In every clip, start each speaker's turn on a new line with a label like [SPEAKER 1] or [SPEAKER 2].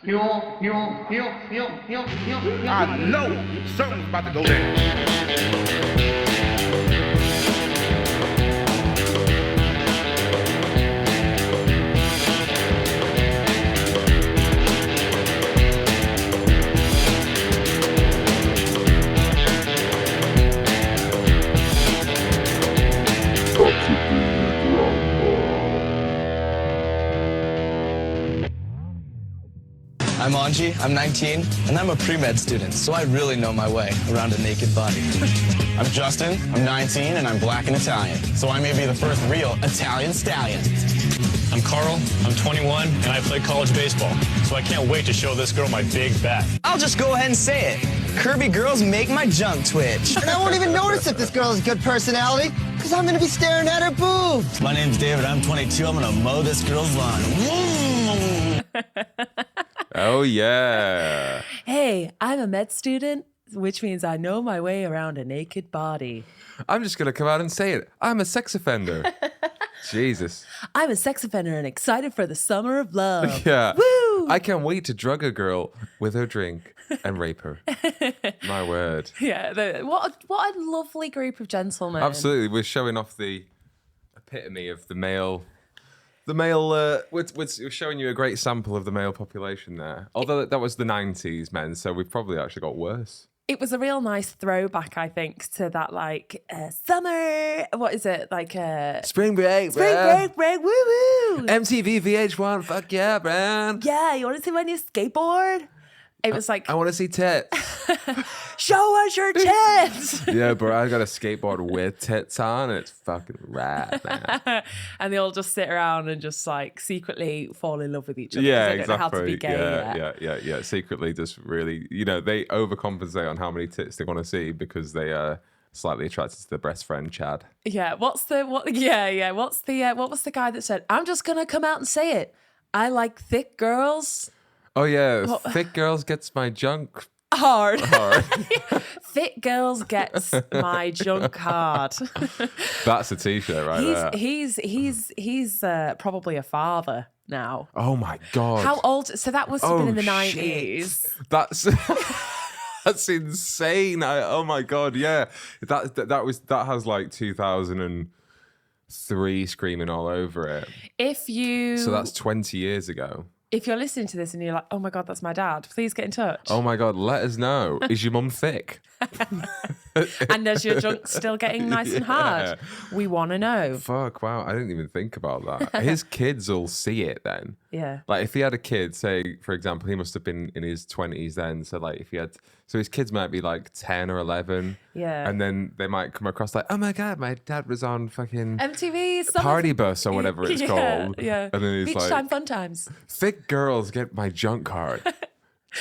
[SPEAKER 1] I know something's about to go down.
[SPEAKER 2] I'm Anji, I'm 19, and I'm a pre-med student, so I really know my way around a naked body. I'm Justin, I'm 19, and I'm black and Italian, so I may be the first real Italian stallion.
[SPEAKER 3] I'm Carl, I'm 21, and I play college baseball, so I can't wait to show this girl my big bat.
[SPEAKER 2] I'll just go ahead and say it. Curvy girls make my junk twitch.
[SPEAKER 4] And I won't even notice if this girl has good personality, because I'm going to be staring at her boobs.
[SPEAKER 2] My name's David, I'm 22, I'm gonna mow this girl's lawn.
[SPEAKER 5] Oh, yeah.
[SPEAKER 6] Hey, I'm a med student, which means I know my way around a naked body.
[SPEAKER 5] I'm just going to come out and say it. I'm a sex offender. Jesus.
[SPEAKER 6] I'm a sex offender and excited for the summer of love.
[SPEAKER 5] Yeah.
[SPEAKER 6] Woo!
[SPEAKER 5] I can't wait to drug a girl with her drink and rape her. My word.
[SPEAKER 6] Yeah, what a lovely group of gentlemen.
[SPEAKER 5] Absolutely. We're showing off the epitome of the male... we're showing you a great sample of the male population there. Although that was the 90s, men, so we've probably actually got worse.
[SPEAKER 6] It was a real nice throwback, I think, to that, like, summer, what is it? Like,
[SPEAKER 5] Spring break,
[SPEAKER 6] spring
[SPEAKER 5] bruh.
[SPEAKER 6] break, woo-woo.
[SPEAKER 5] MTV VH1, fuck yeah, man.
[SPEAKER 6] Yeah, you want to see my new skateboard? It was like,
[SPEAKER 5] I want to see tits.
[SPEAKER 6] show us your tits.
[SPEAKER 5] Yeah, bro, I got a skateboard with tits on, and it's fucking rad, man.
[SPEAKER 6] And they all just sit around and just, like, secretly fall in love with each other.
[SPEAKER 5] Yeah,
[SPEAKER 6] 'cause they
[SPEAKER 5] exactly.
[SPEAKER 6] don't know how to be gay yet.
[SPEAKER 5] Yeah. Secretly, just really, they overcompensate on how many tits they want to see because they are slightly attracted to their best friend Chad.
[SPEAKER 6] Yeah. What was the guy that said, I'm just gonna come out and say it. I like thick girls.
[SPEAKER 5] Oh yeah, thick girls gets my junk
[SPEAKER 6] Hard.
[SPEAKER 5] hard.
[SPEAKER 6] Thick girls gets my junk hard.
[SPEAKER 5] That's a t-shirt right there.
[SPEAKER 6] He's probably a father now.
[SPEAKER 5] Oh my god.
[SPEAKER 6] How old? So that must have been in the
[SPEAKER 5] shit.
[SPEAKER 6] 90s.
[SPEAKER 5] That's that's insane. Oh my god, yeah. That has like 2003 screaming all over it. So that's 20 years ago.
[SPEAKER 6] If you're listening to this and you're like, oh my God, that's my dad, please get in touch.
[SPEAKER 5] Oh my god, let us know. Is your mum thick?
[SPEAKER 6] And is your junk still getting nice and hard? We want to know.
[SPEAKER 5] Fuck, wow. I didn't even think about that. His kids will see it then.
[SPEAKER 6] Yeah.
[SPEAKER 5] Like if he had a kid, say, for example, he must have been in his 20s then. So like if he had, so his kids might be like 10 or 11.
[SPEAKER 6] Yeah.
[SPEAKER 5] And then they might come across like, oh my God, my dad was on fucking
[SPEAKER 6] MTV
[SPEAKER 5] Party Bus or whatever it's called.
[SPEAKER 6] Yeah.
[SPEAKER 5] And then he's
[SPEAKER 6] Beach
[SPEAKER 5] like,
[SPEAKER 6] time, fun times.
[SPEAKER 5] thick girls get my junk card.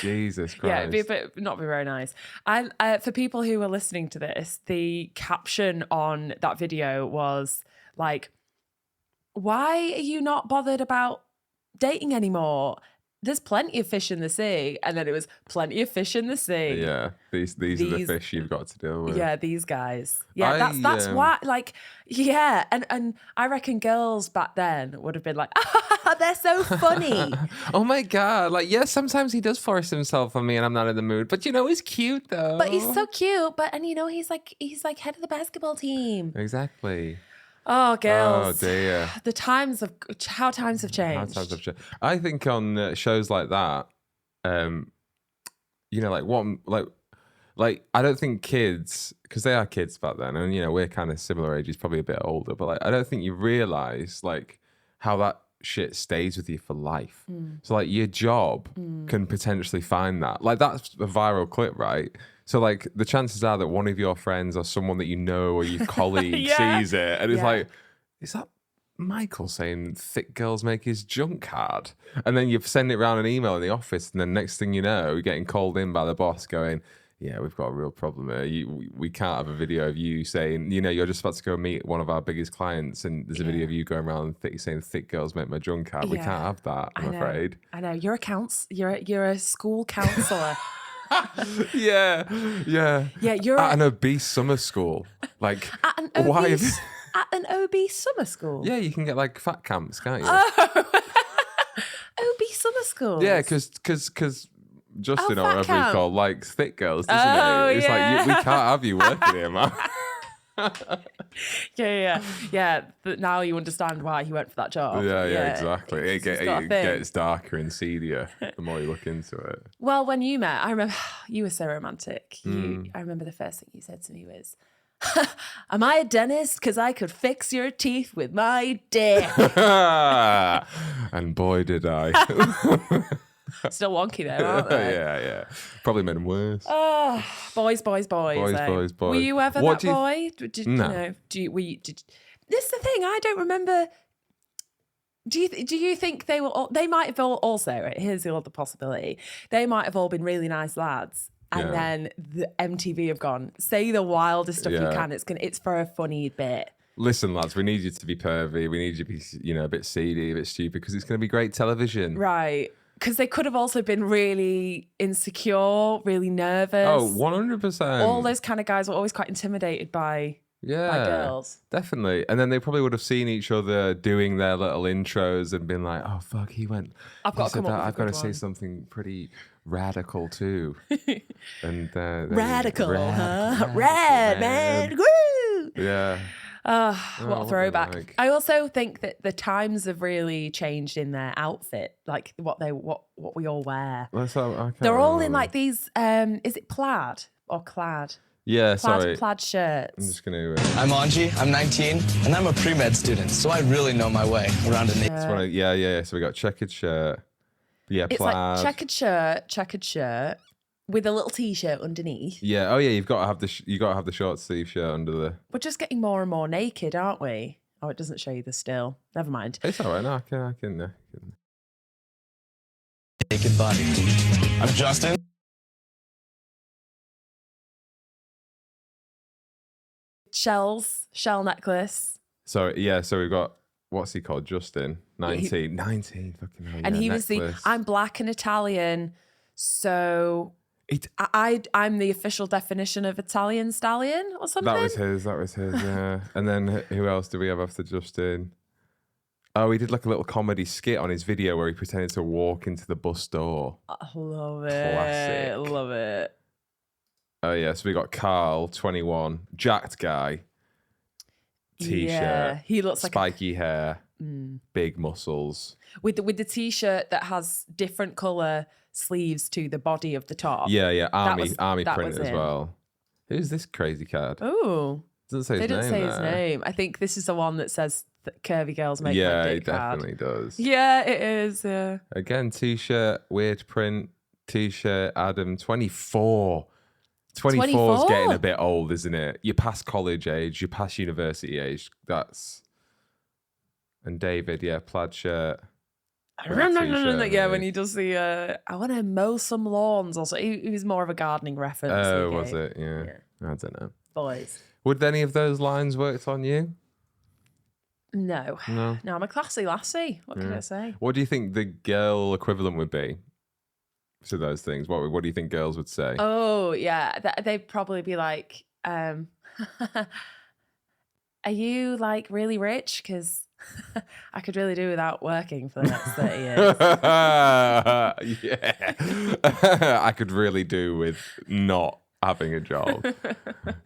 [SPEAKER 5] Jesus Christ.
[SPEAKER 6] Yeah, it'd be a bit not be very nice. For people who are listening to this, the caption on that video was like, "Why are you not bothered about dating anymore? There's plenty of fish in the sea." And then it was plenty of fish in the sea.
[SPEAKER 5] Yeah, these are the fish you've got to deal with.
[SPEAKER 6] Yeah, these guys. Yeah,
[SPEAKER 5] I,
[SPEAKER 6] that's why. Like, yeah, and I reckon girls back then would have been like, "They're so funny."
[SPEAKER 5] Oh my God. Like, yeah, sometimes he does force himself on me and I'm not in the mood. But he's cute though.
[SPEAKER 6] But he's so cute. And he's like head of the basketball team.
[SPEAKER 5] Exactly.
[SPEAKER 6] Oh, girls.
[SPEAKER 5] Oh dear.
[SPEAKER 6] How times have changed.
[SPEAKER 5] I think on shows like that, like I don't think kids, because they are kids back then, and we're kind of similar ages, probably a bit older, but like I don't think you realize like how that shit stays with you for life. So like your job can potentially find that. Like that's a viral clip, right? So like the chances are that one of your friends or someone that you know or your colleague sees it and it's like, is that Michael saying thick girls make his junk hard? And then you send it around an email in the office and then next thing you know, you're getting called in by the boss going, yeah, we've got a real problem here. We can't have a video of you saying, you're just about to go meet one of our biggest clients and there's a video of you going around saying thick girls make my junk hard. We can't have that, I'm afraid.
[SPEAKER 6] I know. You're a school counselor.
[SPEAKER 5] Yeah.
[SPEAKER 6] Yeah, you're
[SPEAKER 5] at an obese summer school. Like,
[SPEAKER 6] at an
[SPEAKER 5] why?
[SPEAKER 6] at an obese summer school.
[SPEAKER 5] Yeah, you can get like fat camps, can't you?
[SPEAKER 6] OB summer school.
[SPEAKER 5] Yeah, because Justin,
[SPEAKER 6] Oh,
[SPEAKER 5] or
[SPEAKER 6] fat
[SPEAKER 5] whatever he's
[SPEAKER 6] camp.
[SPEAKER 5] called, likes thick girls, doesn't
[SPEAKER 6] Oh,
[SPEAKER 5] he? It's
[SPEAKER 6] yeah.
[SPEAKER 5] like, we can't have you working here, man.
[SPEAKER 6] Yeah. But now you understand why he went for that job.
[SPEAKER 5] Yeah, exactly. It,
[SPEAKER 6] He's got a thing.
[SPEAKER 5] gets darker and seedier the more you look into it.
[SPEAKER 6] Well, when you met, I remember you were so romantic.
[SPEAKER 5] Mm.
[SPEAKER 6] I remember the first thing you said to me was, "Am I a dentist? Because I could fix your teeth with my dick."
[SPEAKER 5] And boy, did I.
[SPEAKER 6] Still wonky though, aren't they?
[SPEAKER 5] Yeah. Probably made them worse.
[SPEAKER 6] Oh, boys.
[SPEAKER 5] Boys.
[SPEAKER 6] Were you ever
[SPEAKER 5] What
[SPEAKER 6] that
[SPEAKER 5] do you-
[SPEAKER 6] boy? Did,
[SPEAKER 5] No.
[SPEAKER 6] You know, this is the thing. I don't remember. Do you think they were? They might have all also. Right, here's the other possibility. They might have all been really nice lads, and
[SPEAKER 5] Yeah.
[SPEAKER 6] then the MTV have gone. Say the wildest stuff you
[SPEAKER 5] Yeah.
[SPEAKER 6] can. It's for a funny bit.
[SPEAKER 5] Listen, lads, we need you to be pervy. We need you to be, a bit seedy, a bit stupid, because it's going to be great television.
[SPEAKER 6] Right. Because they could have also been really insecure, really nervous.
[SPEAKER 5] Oh, 100%.
[SPEAKER 6] All those kind of guys were always quite intimidated by girls.
[SPEAKER 5] Definitely. And then they probably would have seen each other doing their little intros and been like, oh, fuck, he went.
[SPEAKER 6] I've got to
[SPEAKER 5] said
[SPEAKER 6] come up
[SPEAKER 5] that.
[SPEAKER 6] with a
[SPEAKER 5] I've got to
[SPEAKER 6] good
[SPEAKER 5] say
[SPEAKER 6] one."
[SPEAKER 5] something pretty radical too. And
[SPEAKER 6] Radical, huh?
[SPEAKER 5] radical,
[SPEAKER 6] Red, man. Woo!
[SPEAKER 5] Yeah.
[SPEAKER 6] What a
[SPEAKER 5] what they
[SPEAKER 6] throwback.
[SPEAKER 5] like.
[SPEAKER 6] I also think that the times have really changed in their outfit, like what we all wear.
[SPEAKER 5] I can't
[SPEAKER 6] They're all in
[SPEAKER 5] remember.
[SPEAKER 6] like these, is it plaid or clad?
[SPEAKER 5] Yeah, sorry.
[SPEAKER 6] Plaid shirts.
[SPEAKER 5] I'm just going to.
[SPEAKER 2] I'm Anji, I'm 19, and I'm a pre-med student, so I really know my way around a naked.
[SPEAKER 5] Yeah. So we got checkered shirt. Yeah,
[SPEAKER 6] It's
[SPEAKER 5] plaid.
[SPEAKER 6] like checkered shirt with a little t-shirt underneath.
[SPEAKER 5] Yeah. Oh, yeah. You've got to have the short sleeve shirt under the.
[SPEAKER 6] We're just getting more and more naked, aren't we? Oh, it doesn't show you the still. Never mind.
[SPEAKER 5] It's all right. No, I can.
[SPEAKER 2] naked body. I'm Justin.
[SPEAKER 6] Shell necklace.
[SPEAKER 5] So yeah. So we've got what's he called? Justin. 19. 19. Fucking hell.
[SPEAKER 6] And
[SPEAKER 5] yeah,
[SPEAKER 6] he was
[SPEAKER 5] necklace.
[SPEAKER 6] I'm black and Italian, so I'm the official definition of Italian stallion or something.
[SPEAKER 5] That was his. Yeah. And then who else do we have after Justin? Oh, he did like a little comedy skit on his video where he pretended to walk into the bus door.
[SPEAKER 6] I love it.
[SPEAKER 5] Classic.
[SPEAKER 6] Love it.
[SPEAKER 5] Oh yeah, so we got Carl, 21, jacked guy, t-shirt,
[SPEAKER 6] Yeah, he looks like
[SPEAKER 5] spiky hair, big muscles.
[SPEAKER 6] with the t-shirt that has different color sleeves to the body of the top.
[SPEAKER 5] Yeah, army
[SPEAKER 6] that
[SPEAKER 5] print
[SPEAKER 6] was
[SPEAKER 5] as
[SPEAKER 6] him.
[SPEAKER 5] well. Who's this crazy card?
[SPEAKER 6] Oh,
[SPEAKER 5] Doesn't say
[SPEAKER 6] they
[SPEAKER 5] his
[SPEAKER 6] didn't
[SPEAKER 5] name
[SPEAKER 6] say
[SPEAKER 5] there.
[SPEAKER 6] his name. I think this is the one that says that curvy girls make
[SPEAKER 5] Yeah,
[SPEAKER 6] my
[SPEAKER 5] he
[SPEAKER 6] dick hard.
[SPEAKER 5] definitely does.
[SPEAKER 6] Yeah, it is. Yeah.
[SPEAKER 5] Again, t-shirt, weird print, t-shirt, Adam, 24. 24 is
[SPEAKER 6] 24?
[SPEAKER 5] getting a bit old, isn't it? You're past college age, you're past university age. And David, yeah, plaid shirt.
[SPEAKER 6] Yeah, when he does the I want to mow some lawns. Also, he was more of a gardening reference.
[SPEAKER 5] Oh,
[SPEAKER 6] he
[SPEAKER 5] was
[SPEAKER 6] gave.
[SPEAKER 5] it? Yeah. I don't know.
[SPEAKER 6] Boys?
[SPEAKER 5] Would any of those lines worked on you?
[SPEAKER 6] No,
[SPEAKER 5] No.
[SPEAKER 6] I'm a classy lassie. What can I say?
[SPEAKER 5] What do you think the girl equivalent would be to those things? What do you think girls would say?
[SPEAKER 6] Oh yeah, they'd probably be like, "Are you like really rich? Because I could really do without working for the next 30 years."
[SPEAKER 5] Yeah. I could really do with not having a job.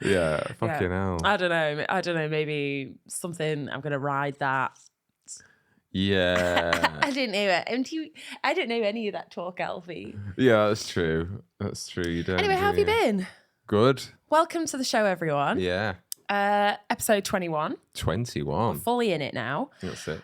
[SPEAKER 5] Yeah, fucking hell.
[SPEAKER 6] I don't know. Maybe something. I'm gonna ride that.
[SPEAKER 5] Yeah.
[SPEAKER 6] I didn't know it. I didn't know any of that talk, Alfie.
[SPEAKER 5] Yeah, that's true. That's true. You don't.
[SPEAKER 6] Anyway, how have you been?
[SPEAKER 5] Good.
[SPEAKER 6] Welcome to the show, everyone.
[SPEAKER 5] Yeah.
[SPEAKER 6] Episode 21.
[SPEAKER 5] 21.
[SPEAKER 6] Fully in it now.
[SPEAKER 5] That's it.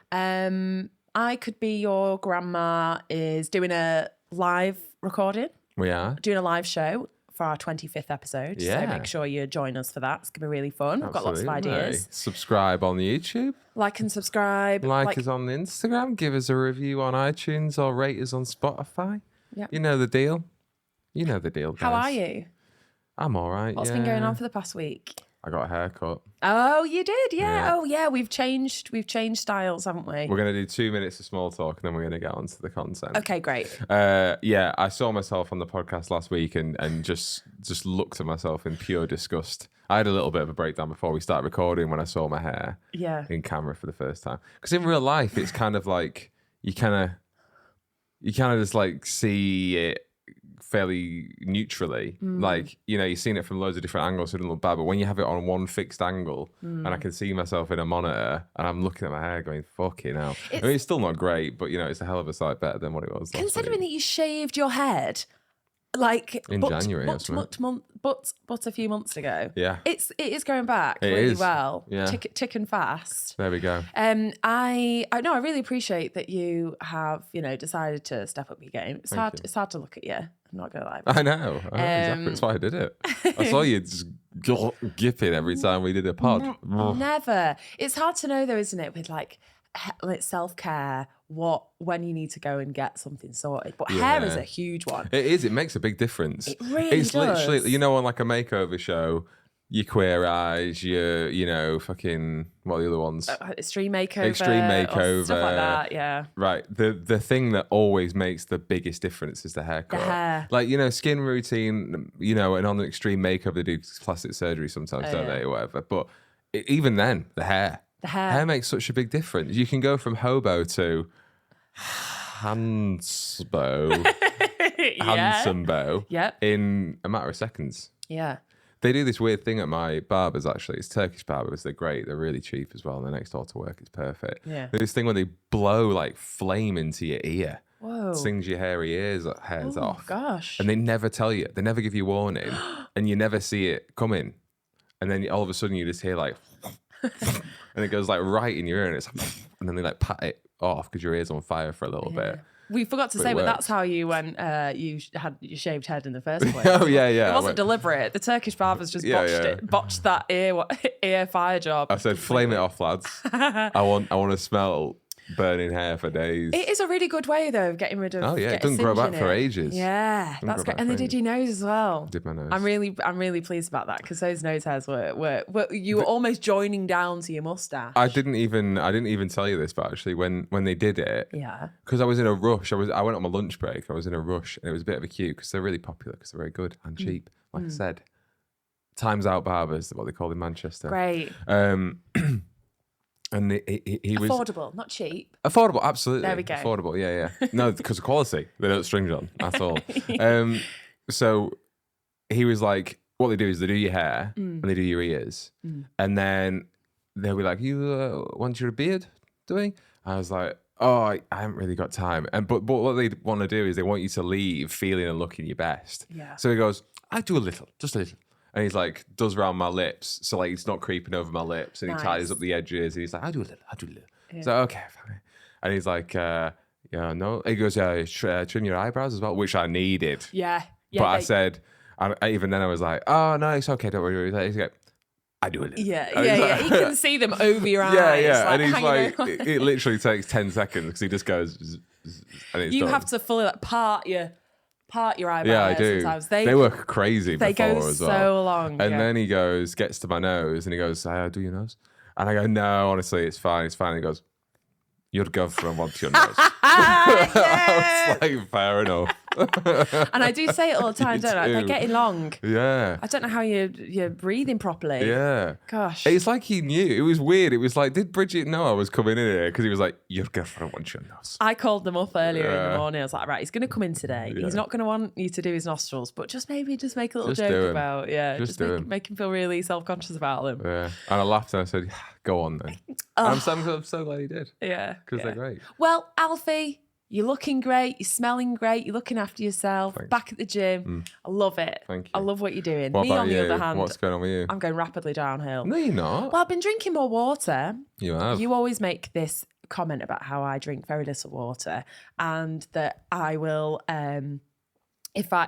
[SPEAKER 6] I could be your grandma is doing a live recording,
[SPEAKER 5] We are.
[SPEAKER 6] doing a live show for our 25th episode.
[SPEAKER 5] Yeah.
[SPEAKER 6] So make sure you join us for that. It's going to be really fun. We've got lots of
[SPEAKER 5] Absolutely.
[SPEAKER 6] ideas.
[SPEAKER 5] Subscribe on the YouTube.
[SPEAKER 6] Like and subscribe.
[SPEAKER 5] Like us on the Instagram. Give us a review on iTunes or rate us on Spotify.
[SPEAKER 6] Yep.
[SPEAKER 5] You know the deal. You know the deal, guys.
[SPEAKER 6] How are you?
[SPEAKER 5] I'm all right.
[SPEAKER 6] What's been going on for the past week?
[SPEAKER 5] I got a haircut.
[SPEAKER 6] Oh, you did? Yeah.
[SPEAKER 5] Yeah.
[SPEAKER 6] Oh, yeah. We've changed styles, haven't we?
[SPEAKER 5] We're going to do 2 minutes of small talk and then we're going to get on to the content.
[SPEAKER 6] Okay, great.
[SPEAKER 5] Yeah, I saw myself on the podcast last week and just looked at myself in pure disgust. I had a little bit of a breakdown before we started recording when I saw my hair
[SPEAKER 6] Yeah.
[SPEAKER 5] in camera for the first time. Because in real life, it's kind of like you kind of you kind of just like see it fairly neutrally. Like, you know, you've seen it from loads of different angles, so it doesn't look bad. But when you have it on one fixed angle and I can see myself in a monitor and I'm looking at my hair going, fucking hell. I mean, it's still not great, but, you know, it's a hell of a sight better than what it was last
[SPEAKER 6] Considering
[SPEAKER 5] week.
[SPEAKER 6] that you shaved your head like
[SPEAKER 5] In January or something.
[SPEAKER 6] but a few months ago.
[SPEAKER 5] Yeah.
[SPEAKER 6] It is going back
[SPEAKER 5] It
[SPEAKER 6] really
[SPEAKER 5] is.
[SPEAKER 6] well.
[SPEAKER 5] Yeah.
[SPEAKER 6] Ticking fast.
[SPEAKER 5] There we go.
[SPEAKER 6] I know I really appreciate that you have, you know, decided to step up your game. It's
[SPEAKER 5] Thank
[SPEAKER 6] hard
[SPEAKER 5] you.
[SPEAKER 6] it's hard to look at you. I'm not gonna lie.
[SPEAKER 5] I know. Exactly. That's why I did it. I saw you just gipping every time we did a pod.
[SPEAKER 6] Never. It's hard to know though, isn't it, with like self-care, when you need to go and get something sorted. But hair is a huge one.
[SPEAKER 5] It is. It makes a big difference.
[SPEAKER 6] It really
[SPEAKER 5] It's
[SPEAKER 6] does.
[SPEAKER 5] literally, you know, on like a makeover show, your Queer Eyes, your, you know, fucking, what are the other ones?
[SPEAKER 6] Extreme makeover.
[SPEAKER 5] Extreme
[SPEAKER 6] or
[SPEAKER 5] makeover.
[SPEAKER 6] stuff like that, yeah.
[SPEAKER 5] Right. The thing that always makes the biggest difference is the haircut.
[SPEAKER 6] The hair.
[SPEAKER 5] Like, you know, skin routine, you know, and on the extreme makeover, they do plastic surgery sometimes, don't they, or whatever. But even then, the hair.
[SPEAKER 6] The hair.
[SPEAKER 5] Hair makes such a big difference. You can go from hobo to handsbo, handsome bow
[SPEAKER 6] Yep.
[SPEAKER 5] in a matter of seconds.
[SPEAKER 6] Yeah.
[SPEAKER 5] They do this weird thing at my barbers, actually. It's Turkish barbers. They're great. They're really cheap as well. And they're next door to work. It's perfect.
[SPEAKER 6] Yeah.
[SPEAKER 5] They do this thing where they blow like flame into your ear.
[SPEAKER 6] Whoa.
[SPEAKER 5] Sings your hairs
[SPEAKER 6] Oh,
[SPEAKER 5] off.
[SPEAKER 6] gosh.
[SPEAKER 5] And they never tell you. They never give you warning. And you never see it coming. And then all of a sudden you just hear like... and it goes like right in your ear and it's like... And then they like pat it off because your ear's on fire for a little bit.
[SPEAKER 6] We forgot to
[SPEAKER 5] But
[SPEAKER 6] say,
[SPEAKER 5] it
[SPEAKER 6] but
[SPEAKER 5] works.
[SPEAKER 6] that's how you went. You had your shaved head in the first place.
[SPEAKER 5] Oh, yeah.
[SPEAKER 6] It
[SPEAKER 5] I
[SPEAKER 6] wasn't
[SPEAKER 5] went-
[SPEAKER 6] deliberate. The Turkish barbers just
[SPEAKER 5] Yeah,
[SPEAKER 6] botched
[SPEAKER 5] yeah.
[SPEAKER 6] it, botched that ear fire job.
[SPEAKER 5] I said, flame it off, lads. I want to smell burning hair for days.
[SPEAKER 6] It is a really good way though of getting rid of.
[SPEAKER 5] Oh, yeah, it
[SPEAKER 6] getting
[SPEAKER 5] doesn't grow
[SPEAKER 6] singe
[SPEAKER 5] back
[SPEAKER 6] in
[SPEAKER 5] for
[SPEAKER 6] it.
[SPEAKER 5] ages.
[SPEAKER 6] Yeah,
[SPEAKER 5] Doesn't
[SPEAKER 6] that's
[SPEAKER 5] grow
[SPEAKER 6] great.
[SPEAKER 5] back
[SPEAKER 6] And they
[SPEAKER 5] for
[SPEAKER 6] did your nose as well.
[SPEAKER 5] Did my nose.
[SPEAKER 6] I'm really pleased about that because those nose hairs were you were almost joining down to your mustache.
[SPEAKER 5] I didn't even tell you this, but actually when they did it,
[SPEAKER 6] Yeah.
[SPEAKER 5] because I was in a rush. I went on my lunch break. I was in a rush, and it was a bit of a queue because they're really popular because they're very good and cheap. Like I said, Times Out barbers, what they call in Manchester.
[SPEAKER 6] Great.
[SPEAKER 5] And he was
[SPEAKER 6] Affordable, not cheap.
[SPEAKER 5] affordable, absolutely.
[SPEAKER 6] There we go.
[SPEAKER 5] Affordable, yeah. No, because of quality, they don't string on at all. So he was like, what they do is they do your hair and they do your ears, and then they'll be like, "You want your beard doing?" I was like, "Oh, I haven't really got time." But what they want to do is they want you to leave feeling and looking your best.
[SPEAKER 6] Yeah.
[SPEAKER 5] So he goes, "I do a little, just a little." And he's like, does around my lips. So like, it's not creeping over my lips. And he ties
[SPEAKER 6] Nice.
[SPEAKER 5] up the edges. And he's like, I do a little. Yeah. So, okay, fine. And he's like, yeah, no. He goes, trim your eyebrows as well, which I needed.
[SPEAKER 6] Yeah.
[SPEAKER 5] But I said, even then I was like, oh, no, it's okay. Don't worry. He's like, I do a little.
[SPEAKER 6] Yeah.
[SPEAKER 5] And he's
[SPEAKER 6] Yeah.
[SPEAKER 5] like-
[SPEAKER 6] You can see them over your eyes.
[SPEAKER 5] Yeah. And he's
[SPEAKER 6] hanging
[SPEAKER 5] like,
[SPEAKER 6] over.
[SPEAKER 5] it literally takes 10 seconds because he just goes, zzz, zzz, and it's
[SPEAKER 6] You
[SPEAKER 5] done.
[SPEAKER 6] have to fully like part your eyebrows.
[SPEAKER 5] Yeah, I do.
[SPEAKER 6] Sometimes
[SPEAKER 5] They were crazy
[SPEAKER 6] they
[SPEAKER 5] before
[SPEAKER 6] go
[SPEAKER 5] as well.
[SPEAKER 6] so long.
[SPEAKER 5] And
[SPEAKER 6] yeah.
[SPEAKER 5] then he gets to my nose, and he goes, do your nose? And I go, no, honestly, it's fine. And he goes, your girlfriend wants your nose. I was like, fair enough.
[SPEAKER 6] And I do say it all the time,
[SPEAKER 5] You
[SPEAKER 6] don't I? They're
[SPEAKER 5] do.
[SPEAKER 6] getting long.
[SPEAKER 5] Yeah.
[SPEAKER 6] I don't know how you're breathing properly.
[SPEAKER 5] Yeah.
[SPEAKER 6] Gosh.
[SPEAKER 5] It's like he knew. It was weird. It was like, did Bridget know I was coming in here? Because he was like, your girlfriend wants your nose.
[SPEAKER 6] I called them up earlier in
[SPEAKER 5] Yeah.
[SPEAKER 6] the morning. I was like, right, he's going to come in today.
[SPEAKER 5] Yeah.
[SPEAKER 6] He's not going to want you to do his nostrils, but just maybe just make a little
[SPEAKER 5] Just do
[SPEAKER 6] joke
[SPEAKER 5] 'em.
[SPEAKER 6] about,
[SPEAKER 5] Just do 'em.
[SPEAKER 6] make him feel really self-conscious about them.
[SPEAKER 5] Yeah. And I laughed and I said, go on then. And I'm so glad he did.
[SPEAKER 6] Yeah.
[SPEAKER 5] Because
[SPEAKER 6] yeah.
[SPEAKER 5] they're great.
[SPEAKER 6] Well, Alfie, you're looking great. You're smelling great. You're looking after yourself.
[SPEAKER 5] Thanks.
[SPEAKER 6] Back at the gym. I love it.
[SPEAKER 5] Thank you.
[SPEAKER 6] I love what you're doing.
[SPEAKER 5] What
[SPEAKER 6] Me,
[SPEAKER 5] about
[SPEAKER 6] on the
[SPEAKER 5] you?
[SPEAKER 6] other hand,
[SPEAKER 5] What's going on with you?
[SPEAKER 6] I'm going rapidly downhill.
[SPEAKER 5] No, you're not.
[SPEAKER 6] Well, I've been drinking more water.
[SPEAKER 5] You have.
[SPEAKER 6] You always make this comment about how I drink very little water and that I will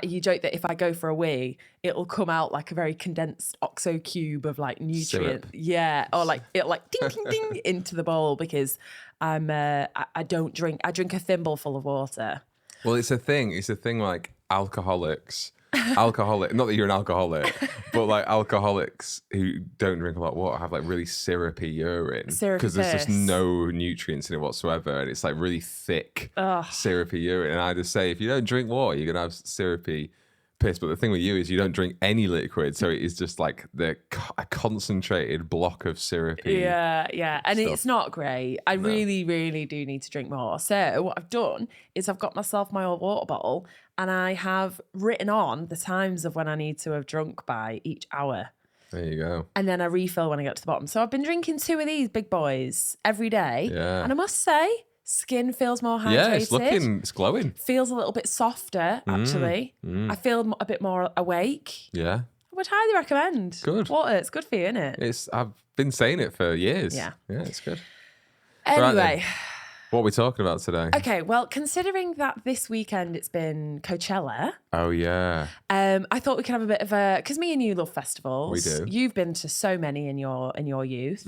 [SPEAKER 6] you joke that if I go for a wee, it'll come out like a very condensed OXO cube of like nutrients.
[SPEAKER 5] Syrup.
[SPEAKER 6] Yeah. Or like it'll like ding ding ding into the bowl because I don't drink. I drink a thimble full of water.
[SPEAKER 5] Well, it's a thing. It's a thing like alcoholics. Not that you're an alcoholic, but like alcoholics who don't drink a lot of water have like really syrupy urine.
[SPEAKER 6] Syrupy
[SPEAKER 5] because there's just
[SPEAKER 6] piss.
[SPEAKER 5] no nutrients in it whatsoever. And it's like really thick,
[SPEAKER 6] Ugh.
[SPEAKER 5] syrupy urine. And I just say, if you don't drink water, you're going to have syrupy piss. But the thing with you is you don't drink any liquid, so it is just like a concentrated block of syrupy.
[SPEAKER 6] Yeah. And
[SPEAKER 5] stuff.
[SPEAKER 6] it's not great. I really, really do need to drink more. So what I've done is I've got myself my old water bottle and I have written on the times of when I need to have drunk by each hour.
[SPEAKER 5] There you go.
[SPEAKER 6] And then I refill when I get to the bottom. So I've been drinking 2 of these big boys every day.
[SPEAKER 5] Yeah.
[SPEAKER 6] And I must say, skin feels more hydrated.
[SPEAKER 5] Yeah, it's glowing.
[SPEAKER 6] Feels a little bit softer, actually. I feel a bit more awake.
[SPEAKER 5] Yeah.
[SPEAKER 6] I would highly recommend.
[SPEAKER 5] Good.
[SPEAKER 6] Water, it's good for you, isn't it?
[SPEAKER 5] I've been saying it for years.
[SPEAKER 6] Yeah.
[SPEAKER 5] Yeah, it's good.
[SPEAKER 6] Anyway.
[SPEAKER 5] Right, what are we talking about today?
[SPEAKER 6] Okay, well, considering that this weekend it's been Coachella,
[SPEAKER 5] Oh, yeah.
[SPEAKER 6] I thought we could have a bit of a, because me and you love festivals.
[SPEAKER 5] We do.
[SPEAKER 6] You've been to so many in your youth,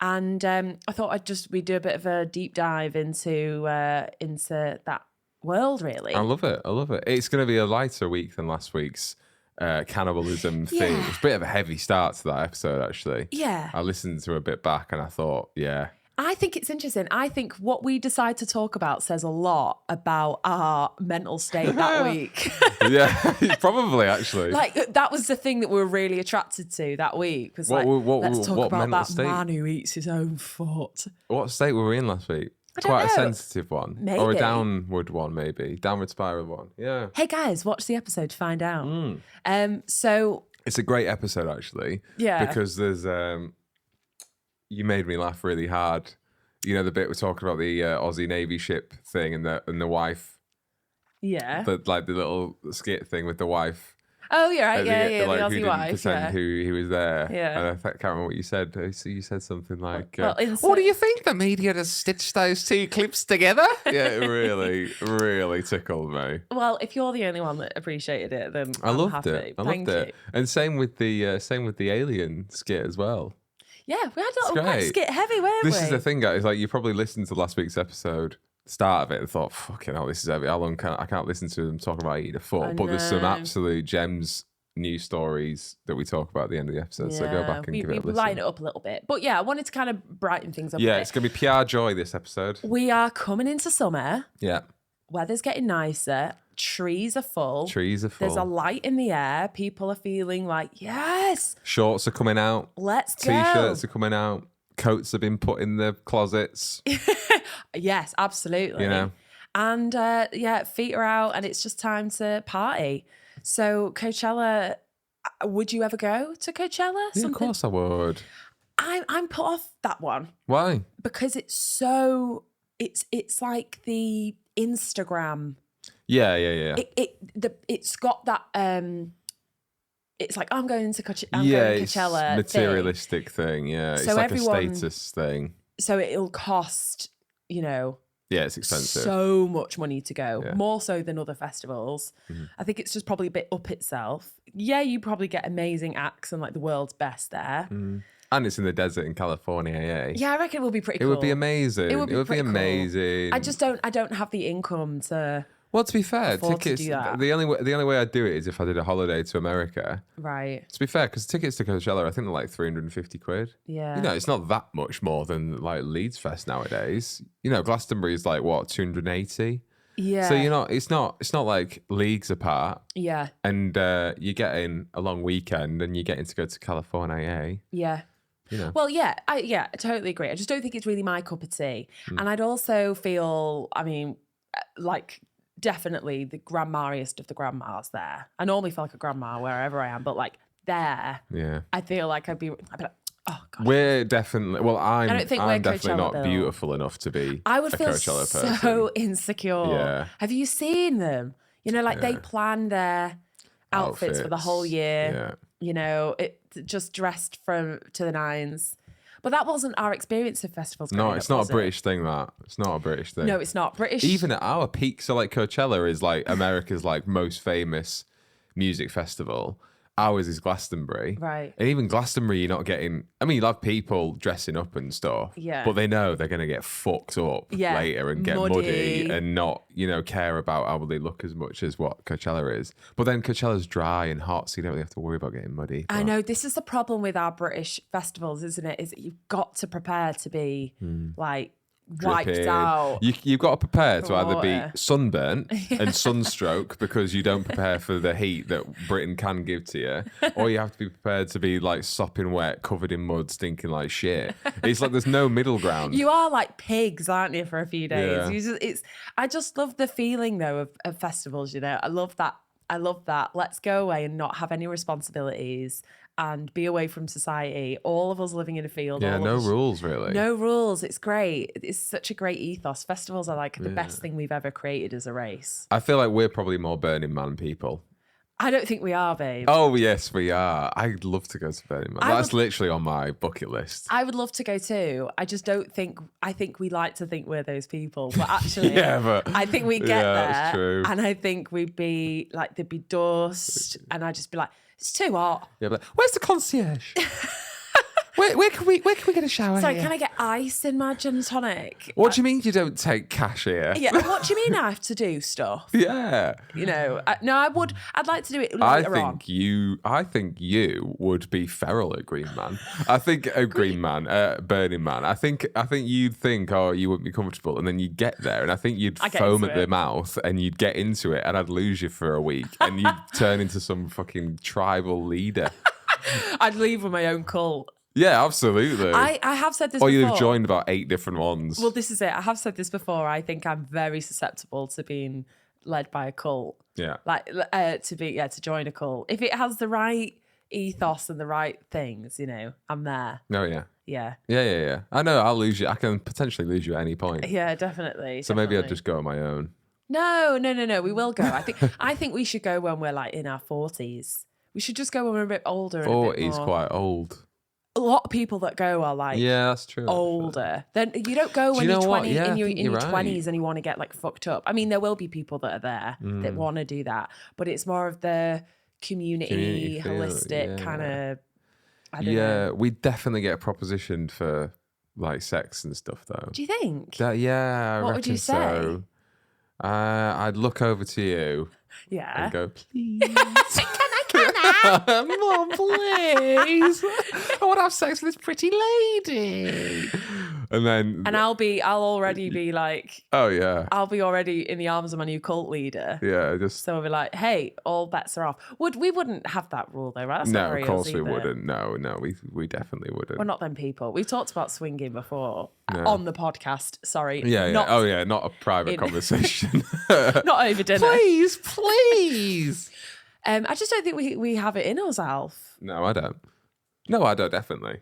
[SPEAKER 6] and I thought we'd do a bit of a deep dive into that world. Really,
[SPEAKER 5] I love it. It's going to be a lighter week than last week's cannibalism thing.
[SPEAKER 6] Yeah.
[SPEAKER 5] It's a bit of a heavy start to that episode, actually.
[SPEAKER 6] Yeah.
[SPEAKER 5] I listened to a bit back and I thought, yeah.
[SPEAKER 6] I think it's interesting. I think what we decide to talk about says a lot about our mental state that week.
[SPEAKER 5] Yeah, probably, actually.
[SPEAKER 6] Like, that was the thing that we were really attracted to that week. Was
[SPEAKER 5] What-
[SPEAKER 6] like,
[SPEAKER 5] what-
[SPEAKER 6] let's talk
[SPEAKER 5] what
[SPEAKER 6] about
[SPEAKER 5] mental
[SPEAKER 6] that
[SPEAKER 5] state?
[SPEAKER 6] man who eats his own foot.
[SPEAKER 5] What state were we in last week?
[SPEAKER 6] I don't
[SPEAKER 5] Quite a
[SPEAKER 6] know.
[SPEAKER 5] sensitive one. Or a
[SPEAKER 6] Maybe.
[SPEAKER 5] downward one, maybe. Downward spiral one. Yeah.
[SPEAKER 6] Hey guys, watch the episode to find out. So
[SPEAKER 5] It's a great episode, actually.
[SPEAKER 6] Yeah.
[SPEAKER 5] Because there's... you made me laugh really hard. You know, the bit we're talking about the Aussie Navy ship thing and the wife.
[SPEAKER 6] yeah.
[SPEAKER 5] The little skit thing with the wife.
[SPEAKER 6] Oh, yeah, right.
[SPEAKER 5] At
[SPEAKER 6] Yeah,
[SPEAKER 5] like,
[SPEAKER 6] the
[SPEAKER 5] who
[SPEAKER 6] Aussie
[SPEAKER 5] didn't
[SPEAKER 6] wife.
[SPEAKER 5] pretend
[SPEAKER 6] Yeah.
[SPEAKER 5] who he was there.
[SPEAKER 6] Yeah.
[SPEAKER 5] And I can't remember what you said. So you said something like,
[SPEAKER 6] Well,
[SPEAKER 5] "What do you think? The media just stitched those 2 clips together?" Yeah, it really, really tickled me.
[SPEAKER 6] Well, if you're the only one that appreciated it, then
[SPEAKER 5] I
[SPEAKER 6] I'm
[SPEAKER 5] loved
[SPEAKER 6] happy.
[SPEAKER 5] it. I
[SPEAKER 6] Thank
[SPEAKER 5] loved
[SPEAKER 6] you.
[SPEAKER 5] it. And same with the alien skit as well.
[SPEAKER 6] Yeah, we had a little
[SPEAKER 5] great.
[SPEAKER 6] quite skit heavy, weren't we?
[SPEAKER 5] This is the thing, guys. Like, you probably listened to last week's episode, start of it, and thought, "Fucking hell, this is heavy. How long I can't listen to them talking about eating a foot."
[SPEAKER 6] I
[SPEAKER 5] But there's some
[SPEAKER 6] know.
[SPEAKER 5] absolute gems, news stories that we talk about at the end of the episode. So go back and give it a
[SPEAKER 6] we
[SPEAKER 5] listen.
[SPEAKER 6] line it up a little bit. But yeah, I wanted to kind of brighten things up a
[SPEAKER 5] Yeah,
[SPEAKER 6] bit.
[SPEAKER 5] it's gonna be pure joy this episode.
[SPEAKER 6] We are coming into summer.
[SPEAKER 5] Yeah,
[SPEAKER 6] Weather's getting nicer. Trees are full.
[SPEAKER 5] trees are full.
[SPEAKER 6] There's a light in the air. People are feeling like, yes,
[SPEAKER 5] Shorts are coming out.
[SPEAKER 6] let's go.
[SPEAKER 5] T-shirts are coming out. Coats have been put in the closets.
[SPEAKER 6] Yes, absolutely.
[SPEAKER 5] You know.
[SPEAKER 6] And yeah, feet are out and it's just time to party. So Coachella, would you ever go to Coachella?
[SPEAKER 5] Yeah, of course I would.
[SPEAKER 6] I'm put off that one
[SPEAKER 5] Why?
[SPEAKER 6] because it's so it's like the Instagram.
[SPEAKER 5] Yeah. Yeah,
[SPEAKER 6] It's got that it's like I'm going to
[SPEAKER 5] it's
[SPEAKER 6] Coachella thing.
[SPEAKER 5] materialistic thing. Yeah, it's
[SPEAKER 6] So
[SPEAKER 5] like
[SPEAKER 6] everyone-
[SPEAKER 5] a status thing.
[SPEAKER 6] So it'll cost,
[SPEAKER 5] Yeah, it's expensive.
[SPEAKER 6] so much money to go,
[SPEAKER 5] Yeah.
[SPEAKER 6] more so than other festivals. I think it's just probably a bit up itself. Yeah, you probably get amazing acts and like the world's best there.
[SPEAKER 5] And it's in the desert in California. Yeah.
[SPEAKER 6] Yeah, I reckon it will be pretty
[SPEAKER 5] It
[SPEAKER 6] cool.
[SPEAKER 5] would be amazing.
[SPEAKER 6] It would be pretty cool.
[SPEAKER 5] amazing.
[SPEAKER 6] I don't have the income to
[SPEAKER 5] Well, to be fair,
[SPEAKER 6] afford to
[SPEAKER 5] tickets.
[SPEAKER 6] do that.
[SPEAKER 5] The only way I'd do it is if I did a holiday to America.
[SPEAKER 6] right.
[SPEAKER 5] To be fair, because tickets to Coachella, I think they're like 350 quid.
[SPEAKER 6] Yeah.
[SPEAKER 5] It's not that much more than like Leeds Fest nowadays. Glastonbury is like what 280.
[SPEAKER 6] Yeah.
[SPEAKER 5] So it's not like leagues apart.
[SPEAKER 6] Yeah.
[SPEAKER 5] And you're getting a long weekend, and you're getting to go to California.
[SPEAKER 6] Yeah. Well, yeah, I totally agree. I just don't think it's really my cup of tea. And I'd also feel, like definitely the grandmariest of the grandmas there. I normally feel like a grandma wherever I am, but like there,
[SPEAKER 5] Yeah.
[SPEAKER 6] I feel like I'd be like, oh god.
[SPEAKER 5] We're definitely. Well, I'm
[SPEAKER 6] don't think we're
[SPEAKER 5] definitely
[SPEAKER 6] Coachella
[SPEAKER 5] not
[SPEAKER 6] built.
[SPEAKER 5] beautiful enough to be.
[SPEAKER 6] I would
[SPEAKER 5] a
[SPEAKER 6] feel
[SPEAKER 5] Coachella person.
[SPEAKER 6] so insecure.
[SPEAKER 5] Yeah.
[SPEAKER 6] Have you seen them? They plan their outfits for the whole
[SPEAKER 5] Outfits.
[SPEAKER 6] year.
[SPEAKER 5] Yeah.
[SPEAKER 6] It just dressed to the nines. But that wasn't our experience of festivals.
[SPEAKER 5] No,
[SPEAKER 6] growing
[SPEAKER 5] it's
[SPEAKER 6] up,
[SPEAKER 5] not
[SPEAKER 6] was
[SPEAKER 5] a British thing. That it's not a British thing.
[SPEAKER 6] No, it's not British.
[SPEAKER 5] Even at our peak, so like Coachella is like America's like most famous music festival. Ours is Glastonbury.
[SPEAKER 6] Right.
[SPEAKER 5] And even Glastonbury, you're not getting... you'll have people dressing up and stuff.
[SPEAKER 6] Yeah.
[SPEAKER 5] But they know they're going to get fucked up
[SPEAKER 6] Yeah,
[SPEAKER 5] later and get muddy and not, care about how they look as much as what Coachella is. But then Coachella's dry and hot, so you don't really have to worry about getting muddy.
[SPEAKER 6] I
[SPEAKER 5] But-
[SPEAKER 6] know this is the problem with our British festivals, isn't it? Is that you've got to prepare to be like wiped
[SPEAKER 5] dripping.
[SPEAKER 6] out.
[SPEAKER 5] You've got to prepare to
[SPEAKER 6] from
[SPEAKER 5] either
[SPEAKER 6] water.
[SPEAKER 5] be sunburnt and sunstroke because you don't prepare for the heat that Britain can give to you, or you have to be prepared to be like sopping wet, covered in mud, stinking like shit. It's like there's no middle ground.
[SPEAKER 6] You are like pigs, aren't you, for a few days?
[SPEAKER 5] Yeah.
[SPEAKER 6] I just love the feeling though of festivals, you know. I love that. Let's go away and not have any responsibilities and be away from society. All of us living in a field.
[SPEAKER 5] Yeah,
[SPEAKER 6] all
[SPEAKER 5] no
[SPEAKER 6] of us,
[SPEAKER 5] rules really.
[SPEAKER 6] No rules. It's great. It's such a great ethos. Festivals are like the best thing we've ever created as a race.
[SPEAKER 5] I feel like we're probably more Burning Man people.
[SPEAKER 6] I don't think we are, babe.
[SPEAKER 5] Oh yes, we are. I'd love to go to Burning Man. That's literally on my bucket list.
[SPEAKER 6] I would love to go too. I just don't think. I think we like to think we're those people, but actually,
[SPEAKER 5] Yeah, but
[SPEAKER 6] I think we get
[SPEAKER 5] that's
[SPEAKER 6] there,
[SPEAKER 5] true.
[SPEAKER 6] and I think we'd be like there'd be dust, and I'd just be like, it's too hot.
[SPEAKER 5] Yeah, but where's the concierge? where can we get a shower?
[SPEAKER 6] Sorry,
[SPEAKER 5] here?
[SPEAKER 6] can I get ice in my gin and tonic?
[SPEAKER 5] What do you mean you don't take cash here?
[SPEAKER 6] Yeah, what do you mean I have to do stuff?
[SPEAKER 5] Yeah.
[SPEAKER 6] You know, no, I would. I'd like to do it
[SPEAKER 5] I
[SPEAKER 6] later on.
[SPEAKER 5] think you would be feral at Green Man. I think at Green Man, Burning Man. I think you'd think, oh, you wouldn't be comfortable, and then you get there, and I think you'd
[SPEAKER 6] I get
[SPEAKER 5] foam
[SPEAKER 6] into
[SPEAKER 5] at the
[SPEAKER 6] it.
[SPEAKER 5] mouth, and you'd get into it, and I'd lose you for a week, and you'd turn into some fucking tribal leader.
[SPEAKER 6] I'd leave with my own cult.
[SPEAKER 5] Yeah, absolutely.
[SPEAKER 6] I have said this
[SPEAKER 5] or
[SPEAKER 6] before.
[SPEAKER 5] you'd have joined about 8 different ones.
[SPEAKER 6] Well, this is it. I have said this before. I think I'm very susceptible to being led by a cult.
[SPEAKER 5] Yeah.
[SPEAKER 6] Like to join a cult. If it has the right ethos and the right things, you know, I'm there.
[SPEAKER 5] Oh yeah.
[SPEAKER 6] Yeah.
[SPEAKER 5] Yeah. I know I'll lose you. I can potentially lose you at any point.
[SPEAKER 6] Yeah, definitely.
[SPEAKER 5] So maybe I'd
[SPEAKER 6] definitely.
[SPEAKER 5] just go on my own.
[SPEAKER 6] No. We will go. I think we should go when we're like in our 40s. We should just go when we're a bit older. And a bit
[SPEAKER 5] 40's
[SPEAKER 6] more.
[SPEAKER 5] quite old.
[SPEAKER 6] A lot of people that go are like
[SPEAKER 5] Yeah, that's true. actually.
[SPEAKER 6] older. Then you don't go when
[SPEAKER 5] you
[SPEAKER 6] you're
[SPEAKER 5] know what?
[SPEAKER 6] 20
[SPEAKER 5] Yeah, I
[SPEAKER 6] in your
[SPEAKER 5] think you're right.
[SPEAKER 6] 20s and you want to get like fucked up. I mean, there will be people that are there that want to do that, but it's more of the community
[SPEAKER 5] feel,
[SPEAKER 6] holistic
[SPEAKER 5] yeah.
[SPEAKER 6] kind of. I don't
[SPEAKER 5] Yeah,
[SPEAKER 6] know.
[SPEAKER 5] we definitely get propositioned for like sex and stuff though.
[SPEAKER 6] Do you think?
[SPEAKER 5] Yeah, I
[SPEAKER 6] What would you
[SPEAKER 5] reckon so. I'd look over to you
[SPEAKER 6] Yeah.
[SPEAKER 5] and go, please.
[SPEAKER 6] Can I?
[SPEAKER 5] Mom, please. I want to have sex with this pretty lady. And then,
[SPEAKER 6] And I'll already be like,
[SPEAKER 5] oh yeah,
[SPEAKER 6] I'll be already in the arms of my new cult leader.
[SPEAKER 5] yeah, just
[SPEAKER 6] So I'll be like, hey, all bets are off. We wouldn't have that rule though, right? That's not
[SPEAKER 5] no.
[SPEAKER 6] very
[SPEAKER 5] Of course
[SPEAKER 6] us
[SPEAKER 5] we
[SPEAKER 6] either.
[SPEAKER 5] wouldn't. No, we definitely wouldn't.
[SPEAKER 6] We're not them people. We've talked about swinging before
[SPEAKER 5] No.
[SPEAKER 6] on the podcast. Sorry.
[SPEAKER 5] Yeah, yeah.
[SPEAKER 6] Not,
[SPEAKER 5] Oh yeah, not a private
[SPEAKER 6] in-
[SPEAKER 5] conversation.
[SPEAKER 6] not over dinner.
[SPEAKER 5] please.
[SPEAKER 6] I just don't think we have it in us, Alf.
[SPEAKER 5] No, I don't. No, I don't. Definitely.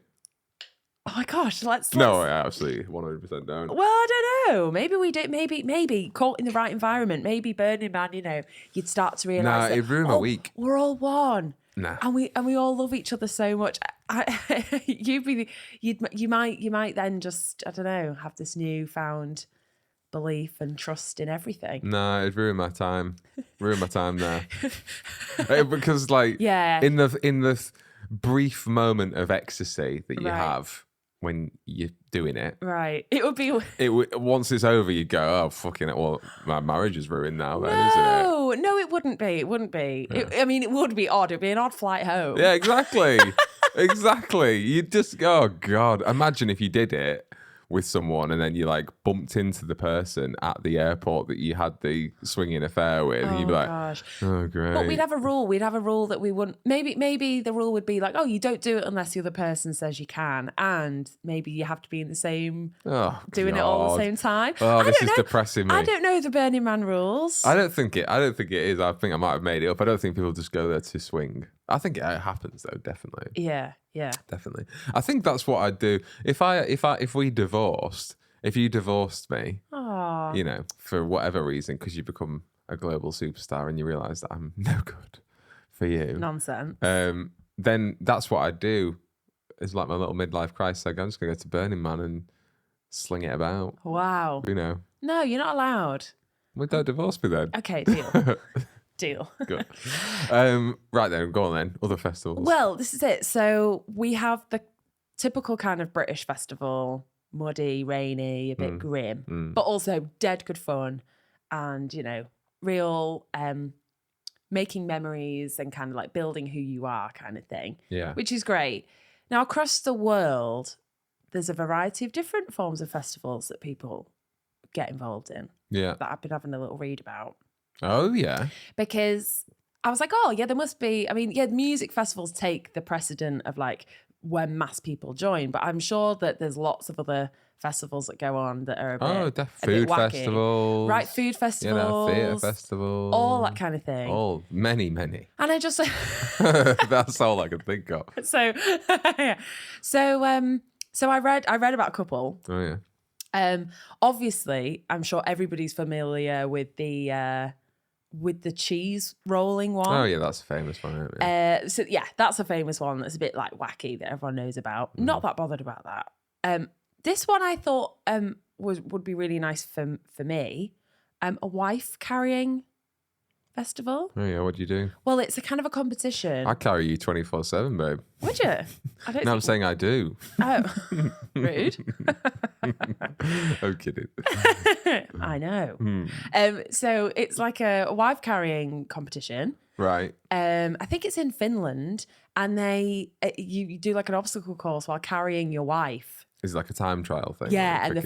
[SPEAKER 6] Oh my gosh, let's
[SPEAKER 5] No, I absolutely 100% don't.
[SPEAKER 6] Well, I don't know. Maybe we did. Maybe caught in the right environment. Maybe Burning Man. You know, you'd start to realize.
[SPEAKER 5] Nah,
[SPEAKER 6] that,
[SPEAKER 5] it'd ruin my week.
[SPEAKER 6] We're all one.
[SPEAKER 5] Nah.
[SPEAKER 6] And we all love each other so much. You might then just, I don't know, have this newfound belief and trust in everything.
[SPEAKER 5] No, it'd ruin my time. Ruin my time there. Because like
[SPEAKER 6] Yeah.
[SPEAKER 5] in the brief moment of ecstasy that you
[SPEAKER 6] Right.
[SPEAKER 5] have when you're doing it,
[SPEAKER 6] Right. It would be.
[SPEAKER 5] once it's over, you go, oh fucking it, well, my marriage is ruined now, then, isn't
[SPEAKER 6] No, it wouldn't be. It wouldn't be. I mean, it would be odd. It'd be an odd flight home.
[SPEAKER 5] it? Yeah, exactly. Exactly. You just go, oh god. Imagine if you did it with someone and then you like bumped into the person at the airport that you had the swinging affair with, and you'd be like,
[SPEAKER 6] Gosh.
[SPEAKER 5] oh great.
[SPEAKER 6] But we'd have a rule. We'd have a rule that we wouldn't. Maybe the rule would be like, oh, you don't do it unless the other person says you can, and maybe you have to be in the same, doing it all at the same time.
[SPEAKER 5] Oh,
[SPEAKER 6] I
[SPEAKER 5] this
[SPEAKER 6] don't
[SPEAKER 5] is
[SPEAKER 6] know.
[SPEAKER 5] depressing me.
[SPEAKER 6] I don't know the Burning Man rules.
[SPEAKER 5] I don't think it is. I think I might have made it up. I don't think people just go there to swing. I think it happens though, definitely.
[SPEAKER 6] Yeah.
[SPEAKER 5] Definitely. I think that's what I'd do. If we divorced, if you divorced me,
[SPEAKER 6] Oh.
[SPEAKER 5] you know, for whatever reason, because you become a global superstar and you realise that I'm no good for you.
[SPEAKER 6] Nonsense.
[SPEAKER 5] Then that's what I'd do. It's like my little midlife crisis. I'm just gonna go to Burning Man and sling it about.
[SPEAKER 6] Wow.
[SPEAKER 5] You know.
[SPEAKER 6] No, you're not allowed.
[SPEAKER 5] Well, don't divorce me then.
[SPEAKER 6] Okay, deal. Deal.
[SPEAKER 5] Good. Right then, go on then. Other festivals.
[SPEAKER 6] Well, this is it. So we have the typical kind of British festival, muddy, rainy, a bit grim, but also dead good fun and, you know, real making memories and kind of like building who you are kind of thing,
[SPEAKER 5] yeah.
[SPEAKER 6] which is great. Now, across the world, there's a variety of different forms of festivals that people get involved in
[SPEAKER 5] Yeah.
[SPEAKER 6] that I've been having a little read about.
[SPEAKER 5] Oh, yeah.
[SPEAKER 6] Because I was like, oh, yeah, there must be. I mean, yeah, music festivals take the precedent of like when mass people join, but I'm sure that there's lots of other festivals that go on that are a bit
[SPEAKER 5] food
[SPEAKER 6] wacky.
[SPEAKER 5] festivals.
[SPEAKER 6] Right, food festivals.
[SPEAKER 5] Theatre festivals.
[SPEAKER 6] All that kind of thing.
[SPEAKER 5] All, many.
[SPEAKER 6] And I just...
[SPEAKER 5] That's all I could think of.
[SPEAKER 6] So I read about a couple.
[SPEAKER 5] Oh, yeah.
[SPEAKER 6] Obviously, I'm sure everybody's familiar with the cheese rolling one.
[SPEAKER 5] Oh, yeah, that's a famous one, isn't it?
[SPEAKER 6] So yeah, that's a famous one that's a bit like wacky that everyone knows about. Not that bothered about that. This one I thought would be really nice for me. A wife carrying festival.
[SPEAKER 5] Oh, yeah, what do you do?
[SPEAKER 6] Well, it's a kind of a competition.
[SPEAKER 5] I carry you 24/7, babe.
[SPEAKER 6] Would you? I don't.
[SPEAKER 5] No, I'm saying I do.
[SPEAKER 6] Oh, rude.
[SPEAKER 5] I'm kidding.
[SPEAKER 6] I know. So it's like a wife carrying competition.
[SPEAKER 5] Right.
[SPEAKER 6] I think it's in Finland, and you do like an obstacle course while carrying your wife.
[SPEAKER 5] It's like a time trial thing.
[SPEAKER 6] Yeah,
[SPEAKER 5] like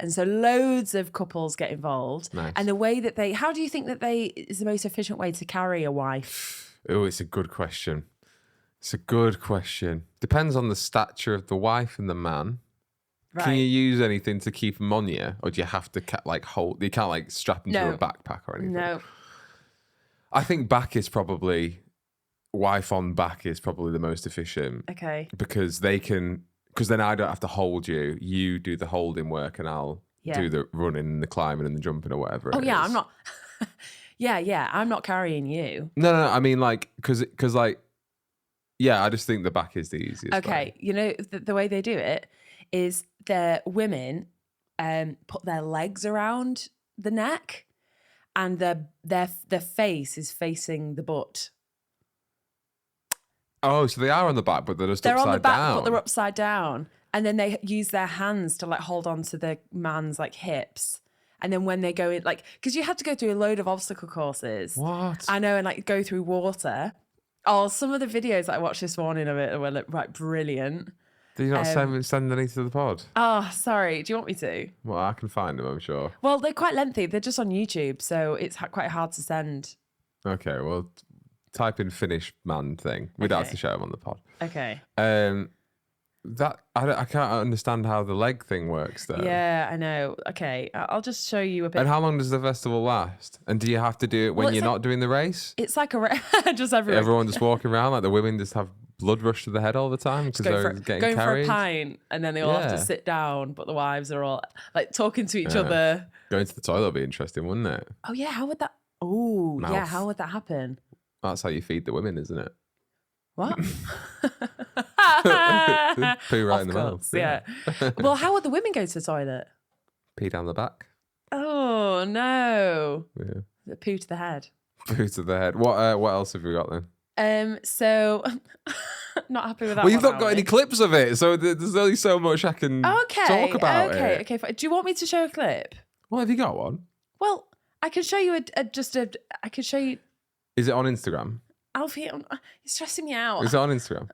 [SPEAKER 6] and so loads of couples get involved.
[SPEAKER 5] Nice.
[SPEAKER 6] And the way that how do you think that is the most efficient way to carry a wife?
[SPEAKER 5] Oh, it's a good question. Depends on the stature of the wife and the man.
[SPEAKER 6] Right.
[SPEAKER 5] Can you use anything to keep them on you, or do you have to hold? You can't like strap them to
[SPEAKER 6] No.
[SPEAKER 5] a backpack or anything.
[SPEAKER 6] No.
[SPEAKER 5] I think wife on back is probably the most efficient.
[SPEAKER 6] Okay.
[SPEAKER 5] Because then I don't have to hold you. You do the holding work, and I'll do the running and the climbing and the jumping or whatever.
[SPEAKER 6] Oh
[SPEAKER 5] it
[SPEAKER 6] yeah,
[SPEAKER 5] is.
[SPEAKER 6] I'm not. yeah, I'm not carrying you.
[SPEAKER 5] No. I mean, like, because like, yeah, I just think the back is the easiest.
[SPEAKER 6] Okay,
[SPEAKER 5] way.
[SPEAKER 6] you know the way they do it is the women put their legs around the neck, and their face is facing the butt.
[SPEAKER 5] Oh, so they are on the back, but they're just
[SPEAKER 6] They're
[SPEAKER 5] upside
[SPEAKER 6] on the back,
[SPEAKER 5] down.
[SPEAKER 6] but they're upside down, and then they use their hands to like hold on to the man's like hips. And then when they go in, like, because you have to go through a load of obstacle courses.
[SPEAKER 5] What?
[SPEAKER 6] I know, and like go through water. Oh, some of the videos that I watched this morning of it were like brilliant.
[SPEAKER 5] Did you not send any to the pod?
[SPEAKER 6] Oh, sorry. Do you want me to?
[SPEAKER 5] Well, I can find them, I'm sure.
[SPEAKER 6] Well, they're quite lengthy. They're just on YouTube, so it's quite hard to send.
[SPEAKER 5] Okay, well, type in Finnish man thing. We don't have
[SPEAKER 6] Okay.
[SPEAKER 5] to show them on the pod.
[SPEAKER 6] Okay.
[SPEAKER 5] I can't understand how the leg thing works though.
[SPEAKER 6] Yeah, I know. Okay, I'll just show you a bit.
[SPEAKER 5] And how long does the festival last? And do you have to do it when
[SPEAKER 6] Well, it's
[SPEAKER 5] you're
[SPEAKER 6] like-
[SPEAKER 5] not doing the race?
[SPEAKER 6] It's like just everyone.
[SPEAKER 5] Everyone just walking around like the women just have blood rush to the head all the time because they're getting
[SPEAKER 6] going
[SPEAKER 5] carried.
[SPEAKER 6] for a pint, and then they all have
[SPEAKER 5] Yeah.
[SPEAKER 6] to sit down, but the wives are all like talking to each other.
[SPEAKER 5] Going to the toilet would be interesting, wouldn't it?
[SPEAKER 6] Oh yeah, how would that? Oh yeah,
[SPEAKER 5] Mouth.
[SPEAKER 6] how would that happen?
[SPEAKER 5] That's how you feed the women, isn't it?
[SPEAKER 6] What?
[SPEAKER 5] Poo right
[SPEAKER 6] Of
[SPEAKER 5] in the mouth.
[SPEAKER 6] course, yeah. Well, how would the women go to the toilet?
[SPEAKER 5] Pee down the back.
[SPEAKER 6] Oh no,
[SPEAKER 5] Yeah.
[SPEAKER 6] the poo to the head.
[SPEAKER 5] Poo to the head. What else have we got then?
[SPEAKER 6] So not happy with that.
[SPEAKER 5] Well, you've
[SPEAKER 6] one,
[SPEAKER 5] not got
[SPEAKER 6] are
[SPEAKER 5] any
[SPEAKER 6] we?
[SPEAKER 5] clips of it, so there's only so much I can talk about it.
[SPEAKER 6] Okay, fine. Do you want me to show a clip?
[SPEAKER 5] Well, have you got one?
[SPEAKER 6] Well, I can show you I can show you.
[SPEAKER 5] Is it on Instagram?
[SPEAKER 6] Alfie, it's stressing me out.
[SPEAKER 5] Is it on Instagram?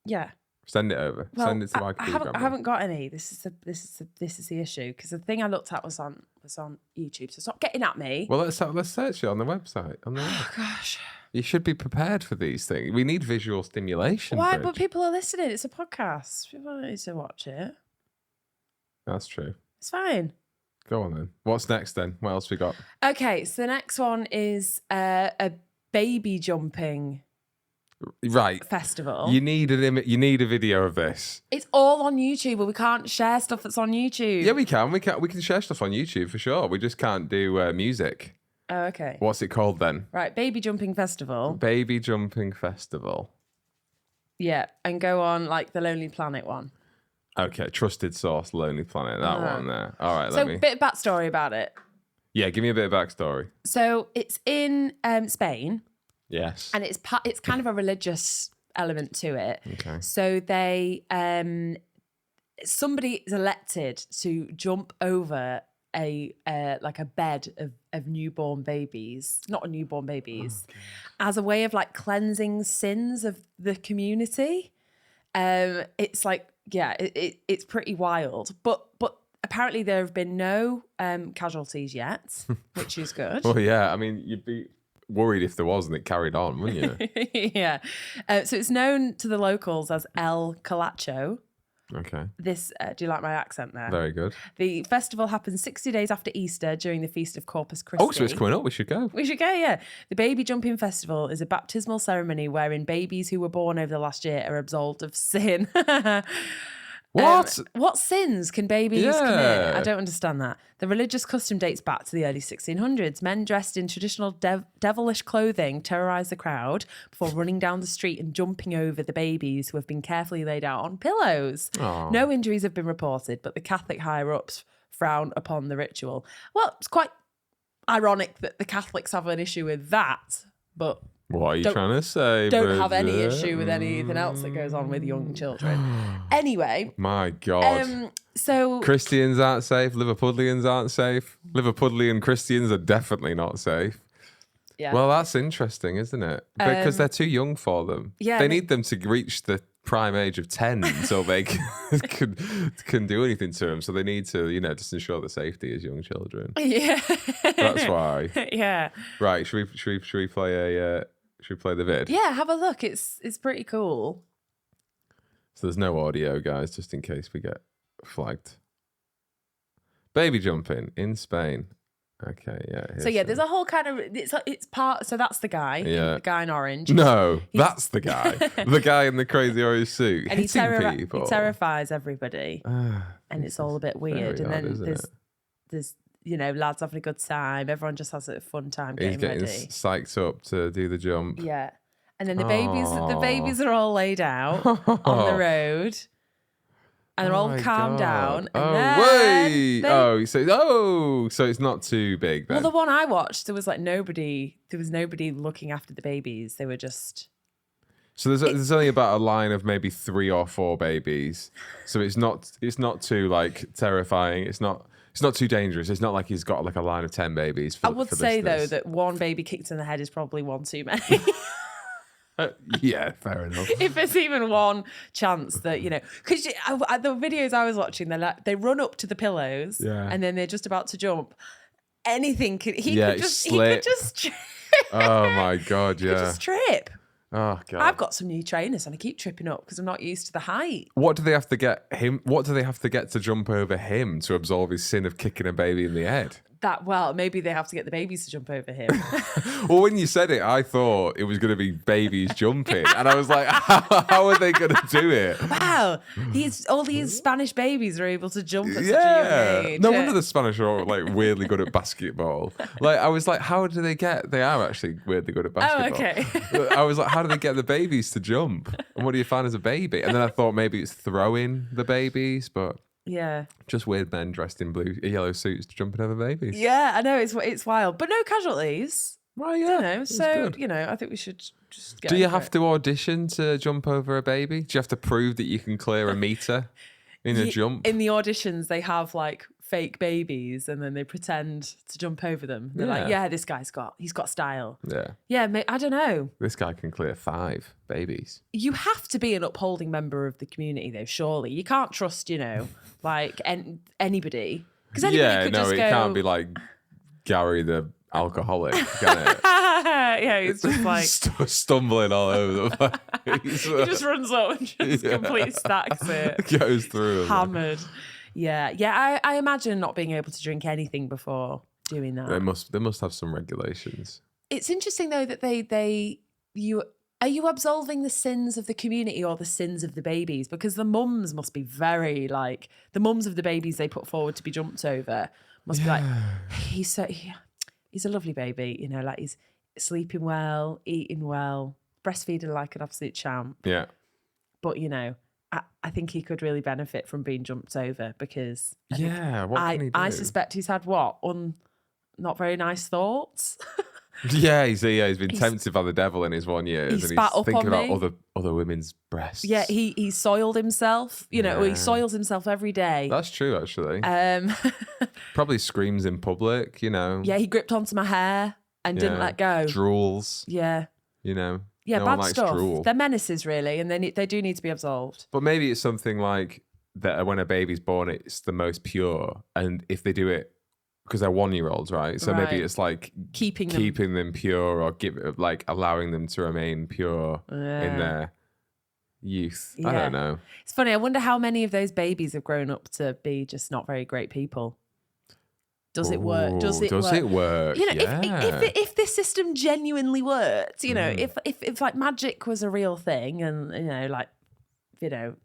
[SPEAKER 6] Yeah.
[SPEAKER 5] Send it over.
[SPEAKER 6] Well,
[SPEAKER 5] Send it to my
[SPEAKER 6] I haven't got any. This is the issue because the thing I looked at was on YouTube. So stop getting at me.
[SPEAKER 5] Well, let's search it on the website. On the web.
[SPEAKER 6] Gosh.
[SPEAKER 5] You should be prepared for these things. We need visual stimulation.
[SPEAKER 6] Why?
[SPEAKER 5] Bridge.
[SPEAKER 6] But people are listening. It's a podcast. People don't need to watch it.
[SPEAKER 5] That's true.
[SPEAKER 6] It's fine.
[SPEAKER 5] Go on then. What's next then? What else we got?
[SPEAKER 6] Okay, so the next one is a baby jumping
[SPEAKER 5] Right.
[SPEAKER 6] festival.
[SPEAKER 5] You need You need a video of this.
[SPEAKER 6] It's all on YouTube, but we can't share stuff that's on YouTube.
[SPEAKER 5] Yeah, we can. We can share stuff on YouTube for sure. We just can't do music.
[SPEAKER 6] Oh, okay.
[SPEAKER 5] What's it called then?
[SPEAKER 6] Right, baby jumping festival.
[SPEAKER 5] Baby Jumping Festival.
[SPEAKER 6] Yeah, and go on like the Lonely Planet one.
[SPEAKER 5] Okay, Trusted Source, Lonely Planet. That one there. All right,
[SPEAKER 6] So,
[SPEAKER 5] let me.
[SPEAKER 6] bit of backstory about it.
[SPEAKER 5] Yeah, give me a bit of backstory.
[SPEAKER 6] So it's in Spain,
[SPEAKER 5] Yes.
[SPEAKER 6] and it's kind of a religious element to it.
[SPEAKER 5] Okay.
[SPEAKER 6] So they somebody is elected to jump over a bed of newborn babies, not newborn babies, as a way of like cleansing sins of the community. It's like, yeah, it's pretty wild. But apparently there have been no casualties yet, which is good.
[SPEAKER 5] Well, yeah. I mean, you'd be worried if there was and it carried on, wouldn't you?
[SPEAKER 6] Yeah. So it's known to the locals as El Colacho.
[SPEAKER 5] Okay.
[SPEAKER 6] This, do you like my accent there?
[SPEAKER 5] Very good.
[SPEAKER 6] The festival happens 60 days after Easter during the Feast of Corpus Christi.
[SPEAKER 5] Oh, so it's coming up. We should go.
[SPEAKER 6] We should go, yeah. The Baby Jumping Festival is a baptismal ceremony wherein babies who were born over the last year are absolved of sin.
[SPEAKER 5] What?
[SPEAKER 6] What sins can babies
[SPEAKER 5] Yeah.
[SPEAKER 6] commit? I don't understand that. The religious custom dates back to the early 1600s. Men dressed in traditional devilish clothing terrorise the crowd before running down the street and jumping over the babies who have been carefully laid out on pillows.
[SPEAKER 5] Aw.
[SPEAKER 6] No injuries have been reported, but the Catholic higher-ups frown upon the ritual. Well, it's quite ironic that the Catholics have an issue with that, but
[SPEAKER 5] What are you
[SPEAKER 6] Don't-
[SPEAKER 5] trying to say?
[SPEAKER 6] don't have any
[SPEAKER 5] Bridget?
[SPEAKER 6] issue with anything else that goes on with young children. Anyway,
[SPEAKER 5] My God.
[SPEAKER 6] so
[SPEAKER 5] Christians aren't safe. Liverpudlians aren't safe. Liverpudlian Christians are definitely not safe.
[SPEAKER 6] yeah.
[SPEAKER 5] Well, that's interesting, isn't it? Because they're too young for them.
[SPEAKER 6] yeah,
[SPEAKER 5] They
[SPEAKER 6] they-
[SPEAKER 5] need them to reach the prime age of 10 so they can do anything to them. So they need to, just ensure the safety as young children.
[SPEAKER 6] yeah,
[SPEAKER 5] That's why.
[SPEAKER 6] yeah,
[SPEAKER 5] Right. Should we play should we play the vid?
[SPEAKER 6] yeah. Have a look. It's pretty cool.
[SPEAKER 5] So there's no audio, guys, just in case we get flagged. Baby jumping in Spain. Okay, yeah.
[SPEAKER 6] So yeah, there's a whole kind of it's part. So that's the guy,
[SPEAKER 5] Yeah.
[SPEAKER 6] the guy in orange.
[SPEAKER 5] No,
[SPEAKER 6] He's-
[SPEAKER 5] that's the guy. The guy in the crazy orange suit
[SPEAKER 6] and he,
[SPEAKER 5] hitting people.
[SPEAKER 6] he terrifies everybody,
[SPEAKER 5] Ah,
[SPEAKER 6] and it's all a bit weird.
[SPEAKER 5] very
[SPEAKER 6] And
[SPEAKER 5] odd,
[SPEAKER 6] then
[SPEAKER 5] isn't
[SPEAKER 6] there's lads having a good time. Everyone just has a fun time
[SPEAKER 5] He's
[SPEAKER 6] getting
[SPEAKER 5] getting
[SPEAKER 6] ready.
[SPEAKER 5] psyched up to do the jump.
[SPEAKER 6] Yeah, and then the
[SPEAKER 5] Aw.
[SPEAKER 6] babies are all laid out on the road. And they're
[SPEAKER 5] Oh
[SPEAKER 6] all
[SPEAKER 5] my
[SPEAKER 6] calmed
[SPEAKER 5] God.
[SPEAKER 6] down. And
[SPEAKER 5] Oh,
[SPEAKER 6] then
[SPEAKER 5] wait.
[SPEAKER 6] they-
[SPEAKER 5] So it's not too big then.
[SPEAKER 6] Well, the one I watched, there was nobody looking after the babies. They were just.
[SPEAKER 5] So there's only about a line of maybe 3 or 4 babies. So it's not too terrifying. It's not too dangerous. It's not like he's got a line of 10 babies.
[SPEAKER 6] I would
[SPEAKER 5] for
[SPEAKER 6] say though
[SPEAKER 5] listeners.
[SPEAKER 6] that one baby kicked in the head is probably one too many.
[SPEAKER 5] Yeah, fair enough.
[SPEAKER 6] If there's even one chance that because the videos I was watching, they run up to the pillows,
[SPEAKER 5] Yeah.
[SPEAKER 6] and then they're just about to jump. Anything could he
[SPEAKER 5] Yeah,
[SPEAKER 6] could just
[SPEAKER 5] slip.
[SPEAKER 6] trip.
[SPEAKER 5] Oh my God,
[SPEAKER 6] He could
[SPEAKER 5] yeah.
[SPEAKER 6] just trip.
[SPEAKER 5] Oh God.
[SPEAKER 6] I've got some new trainers and I keep tripping up because I'm not used to the height.
[SPEAKER 5] What do they have to get him? What do they have to get to jump over him to absolve his sin of kicking a baby in the head?
[SPEAKER 6] Maybe they have to get the babies to jump over him.
[SPEAKER 5] Well, when you said it, I thought it was going to be babies jumping, and I was like, how are they going to do it?
[SPEAKER 6] Wow, all these Spanish babies are able to jump at such a
[SPEAKER 5] Yeah,
[SPEAKER 6] young age.
[SPEAKER 5] no wonder the Spanish are weirdly good at basketball. I was like, how do they get? They are actually weirdly good at basketball.
[SPEAKER 6] okay.
[SPEAKER 5] I was like, how do they get the babies to jump? And what do you find as a baby? And then I thought maybe it's throwing the babies, but
[SPEAKER 6] Yeah.
[SPEAKER 5] just weird men dressed in yellow suits jumping over babies.
[SPEAKER 6] Yeah, I know it's wild, but no casualties.
[SPEAKER 5] Well, yeah. it's
[SPEAKER 6] So
[SPEAKER 5] good.
[SPEAKER 6] I think we should just get.
[SPEAKER 5] Do you
[SPEAKER 6] over
[SPEAKER 5] have
[SPEAKER 6] it.
[SPEAKER 5] to audition to jump over a baby? Do you have to prove that you can clear a meter in a jump?
[SPEAKER 6] In the auditions, they have fake babies, and then they pretend to jump over them. They're like,
[SPEAKER 5] Yeah.
[SPEAKER 6] "Yeah, this guy's got style."
[SPEAKER 5] Yeah.
[SPEAKER 6] Yeah, I don't know.
[SPEAKER 5] This guy can clear 5 babies.
[SPEAKER 6] You have to be an upholding member of the community, though. Surely you can't trust, anybody because anybody
[SPEAKER 5] Yeah,
[SPEAKER 6] could
[SPEAKER 5] no,
[SPEAKER 6] just
[SPEAKER 5] it
[SPEAKER 6] go.
[SPEAKER 5] can't be like Gary the alcoholic, can it?
[SPEAKER 6] Yeah, he's just like
[SPEAKER 5] Stumbling all over the place.
[SPEAKER 6] he just runs up and just
[SPEAKER 5] Yeah.
[SPEAKER 6] completely stacks it.
[SPEAKER 5] Goes through them.
[SPEAKER 6] Hammered. Yeah. I imagine not being able to drink anything before doing that.
[SPEAKER 5] They must have some regulations.
[SPEAKER 6] It's interesting though that are you absolving the sins of the community or the sins of the babies? Because the mums must be very the mums of the babies they put forward to be jumped over must be like, he's a lovely baby, he's sleeping well, eating well, breastfeeding like an absolute champ.
[SPEAKER 5] Yeah.
[SPEAKER 6] But I think he could really benefit from being jumped over because
[SPEAKER 5] What can he do?
[SPEAKER 6] I suspect he's had not very nice thoughts.
[SPEAKER 5] Yeah, he's been tempted by the devil in his 1 year, and he's
[SPEAKER 6] spat up
[SPEAKER 5] thinking
[SPEAKER 6] on
[SPEAKER 5] about
[SPEAKER 6] me.
[SPEAKER 5] other women's breasts.
[SPEAKER 6] Yeah, he soiled himself.
[SPEAKER 5] Yeah.
[SPEAKER 6] He soils himself every day.
[SPEAKER 5] That's true, actually.
[SPEAKER 6] Um,
[SPEAKER 5] Probably screams in public,
[SPEAKER 6] yeah, he gripped onto my hair and didn't
[SPEAKER 5] Yeah.
[SPEAKER 6] let go.
[SPEAKER 5] Drools.
[SPEAKER 6] Yeah,
[SPEAKER 5] You know,
[SPEAKER 6] Yeah,
[SPEAKER 5] no one
[SPEAKER 6] bad
[SPEAKER 5] likes
[SPEAKER 6] stuff.
[SPEAKER 5] drool.
[SPEAKER 6] They're menaces, really, and they do need to be absolved.
[SPEAKER 5] But maybe it's something like that when a baby's born, it's the most pure. And if they do it, because they're 1-year-olds, right? So maybe
[SPEAKER 6] Right.
[SPEAKER 5] it's like
[SPEAKER 6] Keeping
[SPEAKER 5] them pure or allowing them to remain pure in their youth. I
[SPEAKER 6] Yeah.
[SPEAKER 5] don't know.
[SPEAKER 6] It's funny. I wonder how many of those babies have grown up to be just not very great people. Does it work? Does it work? You know,
[SPEAKER 5] Yeah.
[SPEAKER 6] if this system genuinely worked, you know, if like magic was a real thing, and you know, like, you know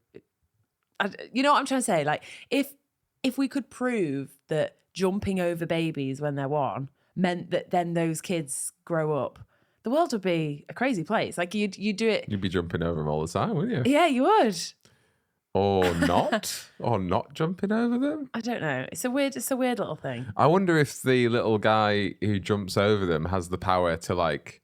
[SPEAKER 6] what I'm trying to say? Like, if we could prove that jumping over babies when they're 1 meant that then those kids grow up, the world would be a crazy place. Like you do it.
[SPEAKER 5] You'd be jumping over them all the time, wouldn't you?
[SPEAKER 6] Yeah, you would.
[SPEAKER 5] Or not, or not jumping over them.
[SPEAKER 6] I don't know. It's a weird little thing.
[SPEAKER 5] I wonder if the little guy who jumps over them has the power to, like,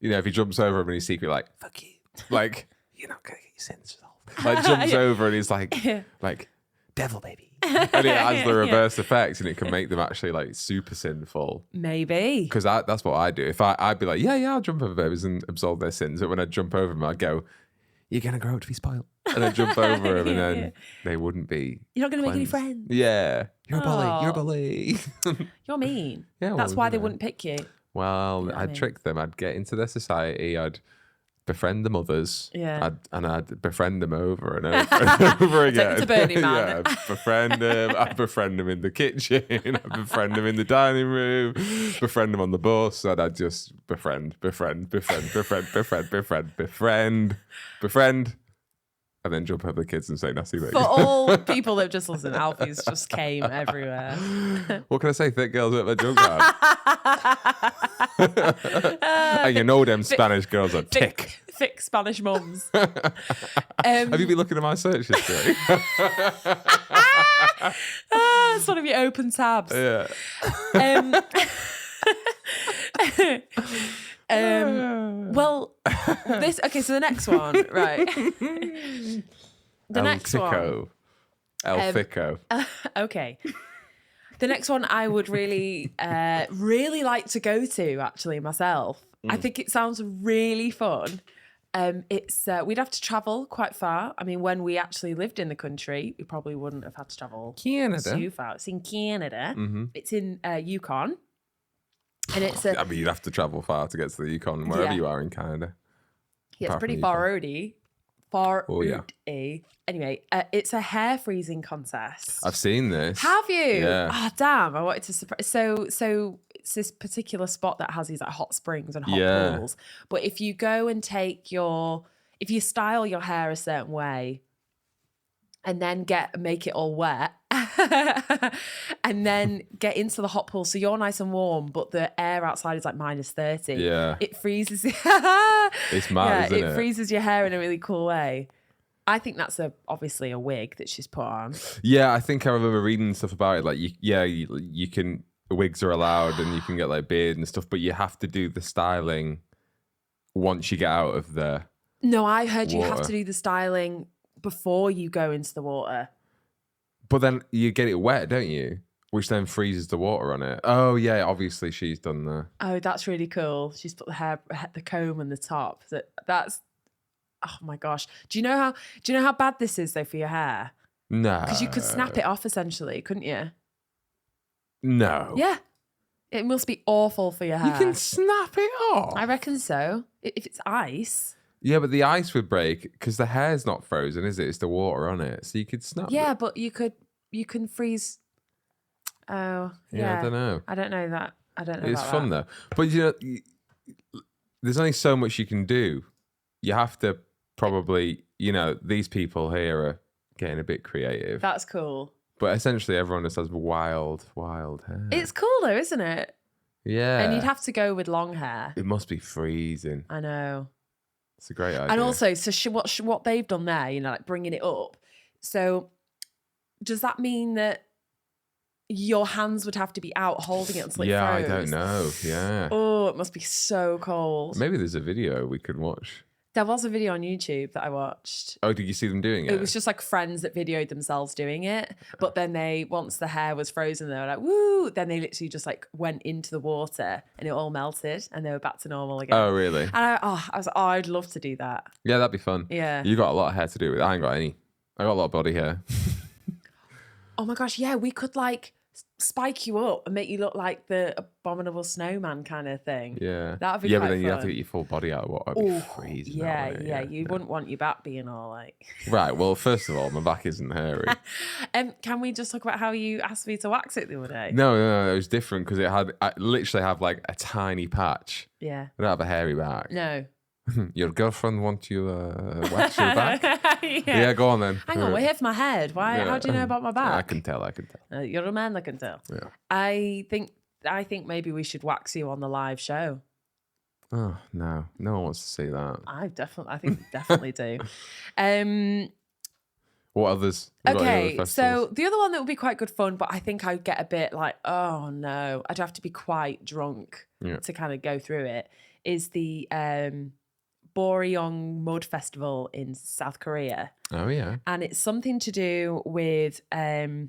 [SPEAKER 5] you know, if he jumps over them and he's secretly like, fuck you. Like, you're not going to get your sins resolved. Like, jumps over and he's like, devil baby. And it has the reverse effect, and it can make them actually, like, super sinful.
[SPEAKER 6] Maybe.
[SPEAKER 5] Because that's what I do. If I'd be like, yeah, I'll jump over babies and absolve their sins. But when I jump over them, I'd go, you're going to grow up to be spoiled. And I jump over them, and then they wouldn't be.
[SPEAKER 6] You're not going to make any
[SPEAKER 5] cleansed.
[SPEAKER 6] friends.
[SPEAKER 5] Yeah. You're a bully.
[SPEAKER 6] Oh.
[SPEAKER 5] You're a bully.
[SPEAKER 6] You're mean.
[SPEAKER 5] Yeah, well,
[SPEAKER 6] That's why they
[SPEAKER 5] you know.
[SPEAKER 6] wouldn't pick you.
[SPEAKER 5] Well,
[SPEAKER 6] You know what I
[SPEAKER 5] I'd
[SPEAKER 6] mean?
[SPEAKER 5] trick them. I'd get into their society. I'd befriend the mothers.
[SPEAKER 6] Yeah.
[SPEAKER 5] I'd befriend them over and over and over again.
[SPEAKER 6] to Burning Man.
[SPEAKER 5] Yeah, befriend them. I'd befriend them in the kitchen. I'd befriend them in the dining room. Befriend them on the bus. And I'd just befriend, and then jump over the kids and say nasty things.
[SPEAKER 6] For all people that just listen, Alfie's just came everywhere.
[SPEAKER 5] What can I say? Thick girls at my junk card. And you know them Spanish girls are thick.
[SPEAKER 6] Thick Spanish mums.
[SPEAKER 5] Have you been looking at my search history?
[SPEAKER 6] It's one of your open tabs.
[SPEAKER 5] Yeah.
[SPEAKER 6] Well, so the next one, right? The next one.
[SPEAKER 5] El Fico.
[SPEAKER 6] Okay. The next one I would really like to go to, actually, myself. I think it sounds really fun. It's we'd have to travel quite far. I mean, when we actually lived in the country, we probably wouldn't have had to travel
[SPEAKER 5] Canada.
[SPEAKER 6] too far. It's in Canada. It's in Yukon. And it's
[SPEAKER 5] I mean, you'd have to travel far to get to the Yukon, wherever
[SPEAKER 6] Yeah.
[SPEAKER 5] you are in Canada.
[SPEAKER 6] Yeah, it's
[SPEAKER 5] Apart
[SPEAKER 6] pretty
[SPEAKER 5] from
[SPEAKER 6] far roady.
[SPEAKER 5] Oh, yeah.
[SPEAKER 6] Anyway, it's a hair freezing contest.
[SPEAKER 5] I've seen this.
[SPEAKER 6] Have you?
[SPEAKER 5] Yeah.
[SPEAKER 6] Oh, damn. I wanted to surprise. So it's this particular spot that has these like hot springs and hot pools. But if you go and if you style your hair a certain way and then make it all wet and then get into the hot pool, so you're nice and warm, but the air outside is like -30.
[SPEAKER 5] Yeah.
[SPEAKER 6] It freezes.
[SPEAKER 5] It's mad, isn't it?
[SPEAKER 6] It freezes your hair in a really cool way. I think that's obviously a wig that she's put on.
[SPEAKER 5] Yeah, I think I remember reading stuff about it. Like, you can, wigs are allowed and you can get like beard and stuff, but you have to do the styling once you get out of the
[SPEAKER 6] No, I heard you have
[SPEAKER 5] water.
[SPEAKER 6] to do the styling before you go into the water.
[SPEAKER 5] But then you get it wet, don't you? Which then freezes the water on it. Oh yeah, obviously she's done the.
[SPEAKER 6] Oh, that's really cool. She's put the comb and the top. That's oh my gosh. Do you know how bad this is though for your hair?
[SPEAKER 5] No.
[SPEAKER 6] Because you could snap it off essentially, couldn't you?
[SPEAKER 5] No.
[SPEAKER 6] Yeah. It must be awful for your hair.
[SPEAKER 5] You can snap it off.
[SPEAKER 6] I reckon so. If it's ice.
[SPEAKER 5] Yeah, but the ice would break because the hair's not frozen, is it? It's the water on it. So you could snap
[SPEAKER 6] Yeah,
[SPEAKER 5] it.
[SPEAKER 6] but you can freeze. Oh,
[SPEAKER 5] Yeah, I don't know.
[SPEAKER 6] I don't know that. I don't know.
[SPEAKER 5] It's
[SPEAKER 6] about
[SPEAKER 5] fun
[SPEAKER 6] that.
[SPEAKER 5] though. But there's only so much you can do. You have to probably, these people here are getting a bit creative.
[SPEAKER 6] That's cool.
[SPEAKER 5] But essentially everyone just has wild, wild hair.
[SPEAKER 6] It's cool though, isn't it?
[SPEAKER 5] Yeah.
[SPEAKER 6] And you'd have to go with long hair.
[SPEAKER 5] It must be freezing.
[SPEAKER 6] I know.
[SPEAKER 5] It's a great idea.
[SPEAKER 6] And also, so what they've done there, like bringing it up. So does that mean that your hands would have to be out holding it until it froze?
[SPEAKER 5] I don't know. Yeah.
[SPEAKER 6] Oh, it must be so cold.
[SPEAKER 5] Maybe there's a video we could watch.
[SPEAKER 6] There was a video on YouTube that I watched.
[SPEAKER 5] Oh, did you see them doing it?
[SPEAKER 6] It was just like friends that videoed themselves doing it. But then once the hair was frozen, they were like, woo. Then they literally just like went into the water and it all melted and they were back to normal again.
[SPEAKER 5] Oh, really?
[SPEAKER 6] And I was like, I'd love to do that.
[SPEAKER 5] Yeah, that'd be fun.
[SPEAKER 6] Yeah.
[SPEAKER 5] You got a lot of hair to do with it. I ain't got any. I got a lot of body hair.
[SPEAKER 6] Oh my gosh, yeah, we could like spike you up and make you look like the abominable snowman kind of thing.
[SPEAKER 5] Yeah.
[SPEAKER 6] That'd be
[SPEAKER 5] yeah,
[SPEAKER 6] quite
[SPEAKER 5] but then you have to
[SPEAKER 6] fun.
[SPEAKER 5] get your full body out of what I'd be freezing.
[SPEAKER 6] Yeah,
[SPEAKER 5] out,
[SPEAKER 6] yeah. You wouldn't want your back being all like.
[SPEAKER 5] Right. Well, first of all, my back isn't hairy.
[SPEAKER 6] Can we just talk about how you asked me to wax it the other day?
[SPEAKER 5] No, it was different because I literally have like a tiny patch.
[SPEAKER 6] Yeah.
[SPEAKER 5] I don't have a hairy back.
[SPEAKER 6] No.
[SPEAKER 5] Your girlfriend wants you wax your back? Yeah, go on then.
[SPEAKER 6] Hang on, we're here for my head. Why?
[SPEAKER 5] Yeah.
[SPEAKER 6] How do you know about my back?
[SPEAKER 5] I can tell.
[SPEAKER 6] You're a man. I can tell.
[SPEAKER 5] Yeah.
[SPEAKER 6] I think maybe we should wax you on the live show.
[SPEAKER 5] Oh no one wants to see that.
[SPEAKER 6] I think we definitely do.
[SPEAKER 5] What others? What other
[SPEAKER 6] Okay,
[SPEAKER 5] festivals?
[SPEAKER 6] so the other one that would be quite good fun, but I think I'd get a bit like, oh no, I'd have to be quite drunk to kind of go through it, is the Boryong Mud Festival in South Korea.
[SPEAKER 5] Oh yeah.
[SPEAKER 6] And it's something to do with the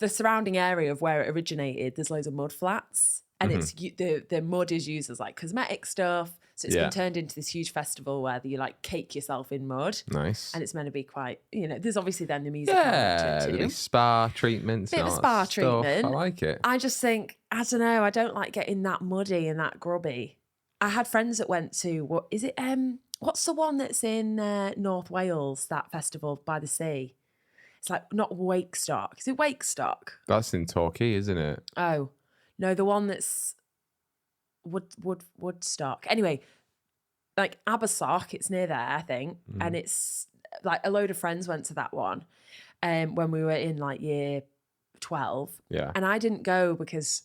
[SPEAKER 6] surrounding area of where it originated, there's loads of mud flats, and it's the mud is used as like cosmetic stuff. So it's been turned into this huge festival where you like cake yourself in mud.
[SPEAKER 5] Nice.
[SPEAKER 6] And it's meant to be quite, there's obviously then the music.
[SPEAKER 5] Yeah, there'll be spa treatments.
[SPEAKER 6] Bit
[SPEAKER 5] and
[SPEAKER 6] of
[SPEAKER 5] all
[SPEAKER 6] spa
[SPEAKER 5] that stuff.
[SPEAKER 6] treatment.
[SPEAKER 5] I like it.
[SPEAKER 6] I just think, I don't know, I don't like getting that muddy and that grubby. I had friends that went to, what's the one that's in North Wales, that festival by the sea? It's like, not Wakestock. Is it Wakestock?
[SPEAKER 5] That's in Torquay, isn't it?
[SPEAKER 6] Oh, no, the one that's Woodstock. Anyway, like Abersock, it's near there, I think. And it's like a load of friends went to that one when we were in like year 12.
[SPEAKER 5] Yeah.
[SPEAKER 6] And I didn't go because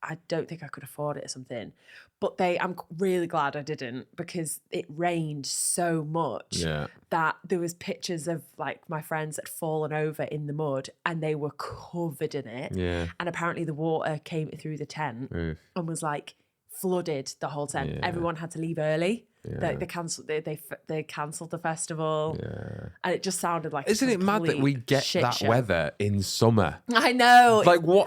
[SPEAKER 6] I don't think I could afford it or something. But I'm really glad I didn't, because it rained so much that there was pictures of like my friends that had fallen over in the mud and they were covered in it.
[SPEAKER 5] Yeah.
[SPEAKER 6] And apparently the water came through the tent
[SPEAKER 5] Oof.
[SPEAKER 6] and was like flooded the whole tent.
[SPEAKER 5] Yeah.
[SPEAKER 6] Everyone had to leave early.
[SPEAKER 5] Yeah.
[SPEAKER 6] They cancelled the festival.
[SPEAKER 5] Yeah.
[SPEAKER 6] And it just sounded like
[SPEAKER 5] Isn't it mad that we get
[SPEAKER 6] shit
[SPEAKER 5] that
[SPEAKER 6] show.
[SPEAKER 5] weather in summer?
[SPEAKER 6] I know.
[SPEAKER 5] Like what?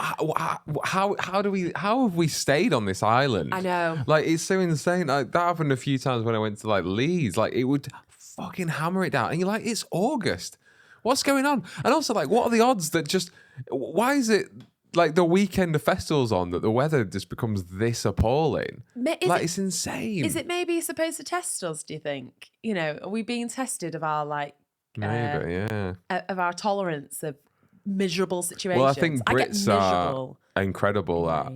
[SPEAKER 5] How have we stayed on this island?
[SPEAKER 6] I know.
[SPEAKER 5] Like it's so insane. Like, that happened a few times when I went to like Leeds. Like it would fucking hammer it down, and you're like, it's August. What's going on? And also, like, what are the odds that just? Why is it like the weekend the festival's on that the weather just becomes this appalling? It's insane.
[SPEAKER 6] Is it maybe supposed to test us? Do you think? Are we being tested of our like
[SPEAKER 5] Maybe, yeah.
[SPEAKER 6] Of our tolerance of miserable situations?
[SPEAKER 5] Well, I think
[SPEAKER 6] get
[SPEAKER 5] Brits are
[SPEAKER 6] miserable.
[SPEAKER 5] incredible at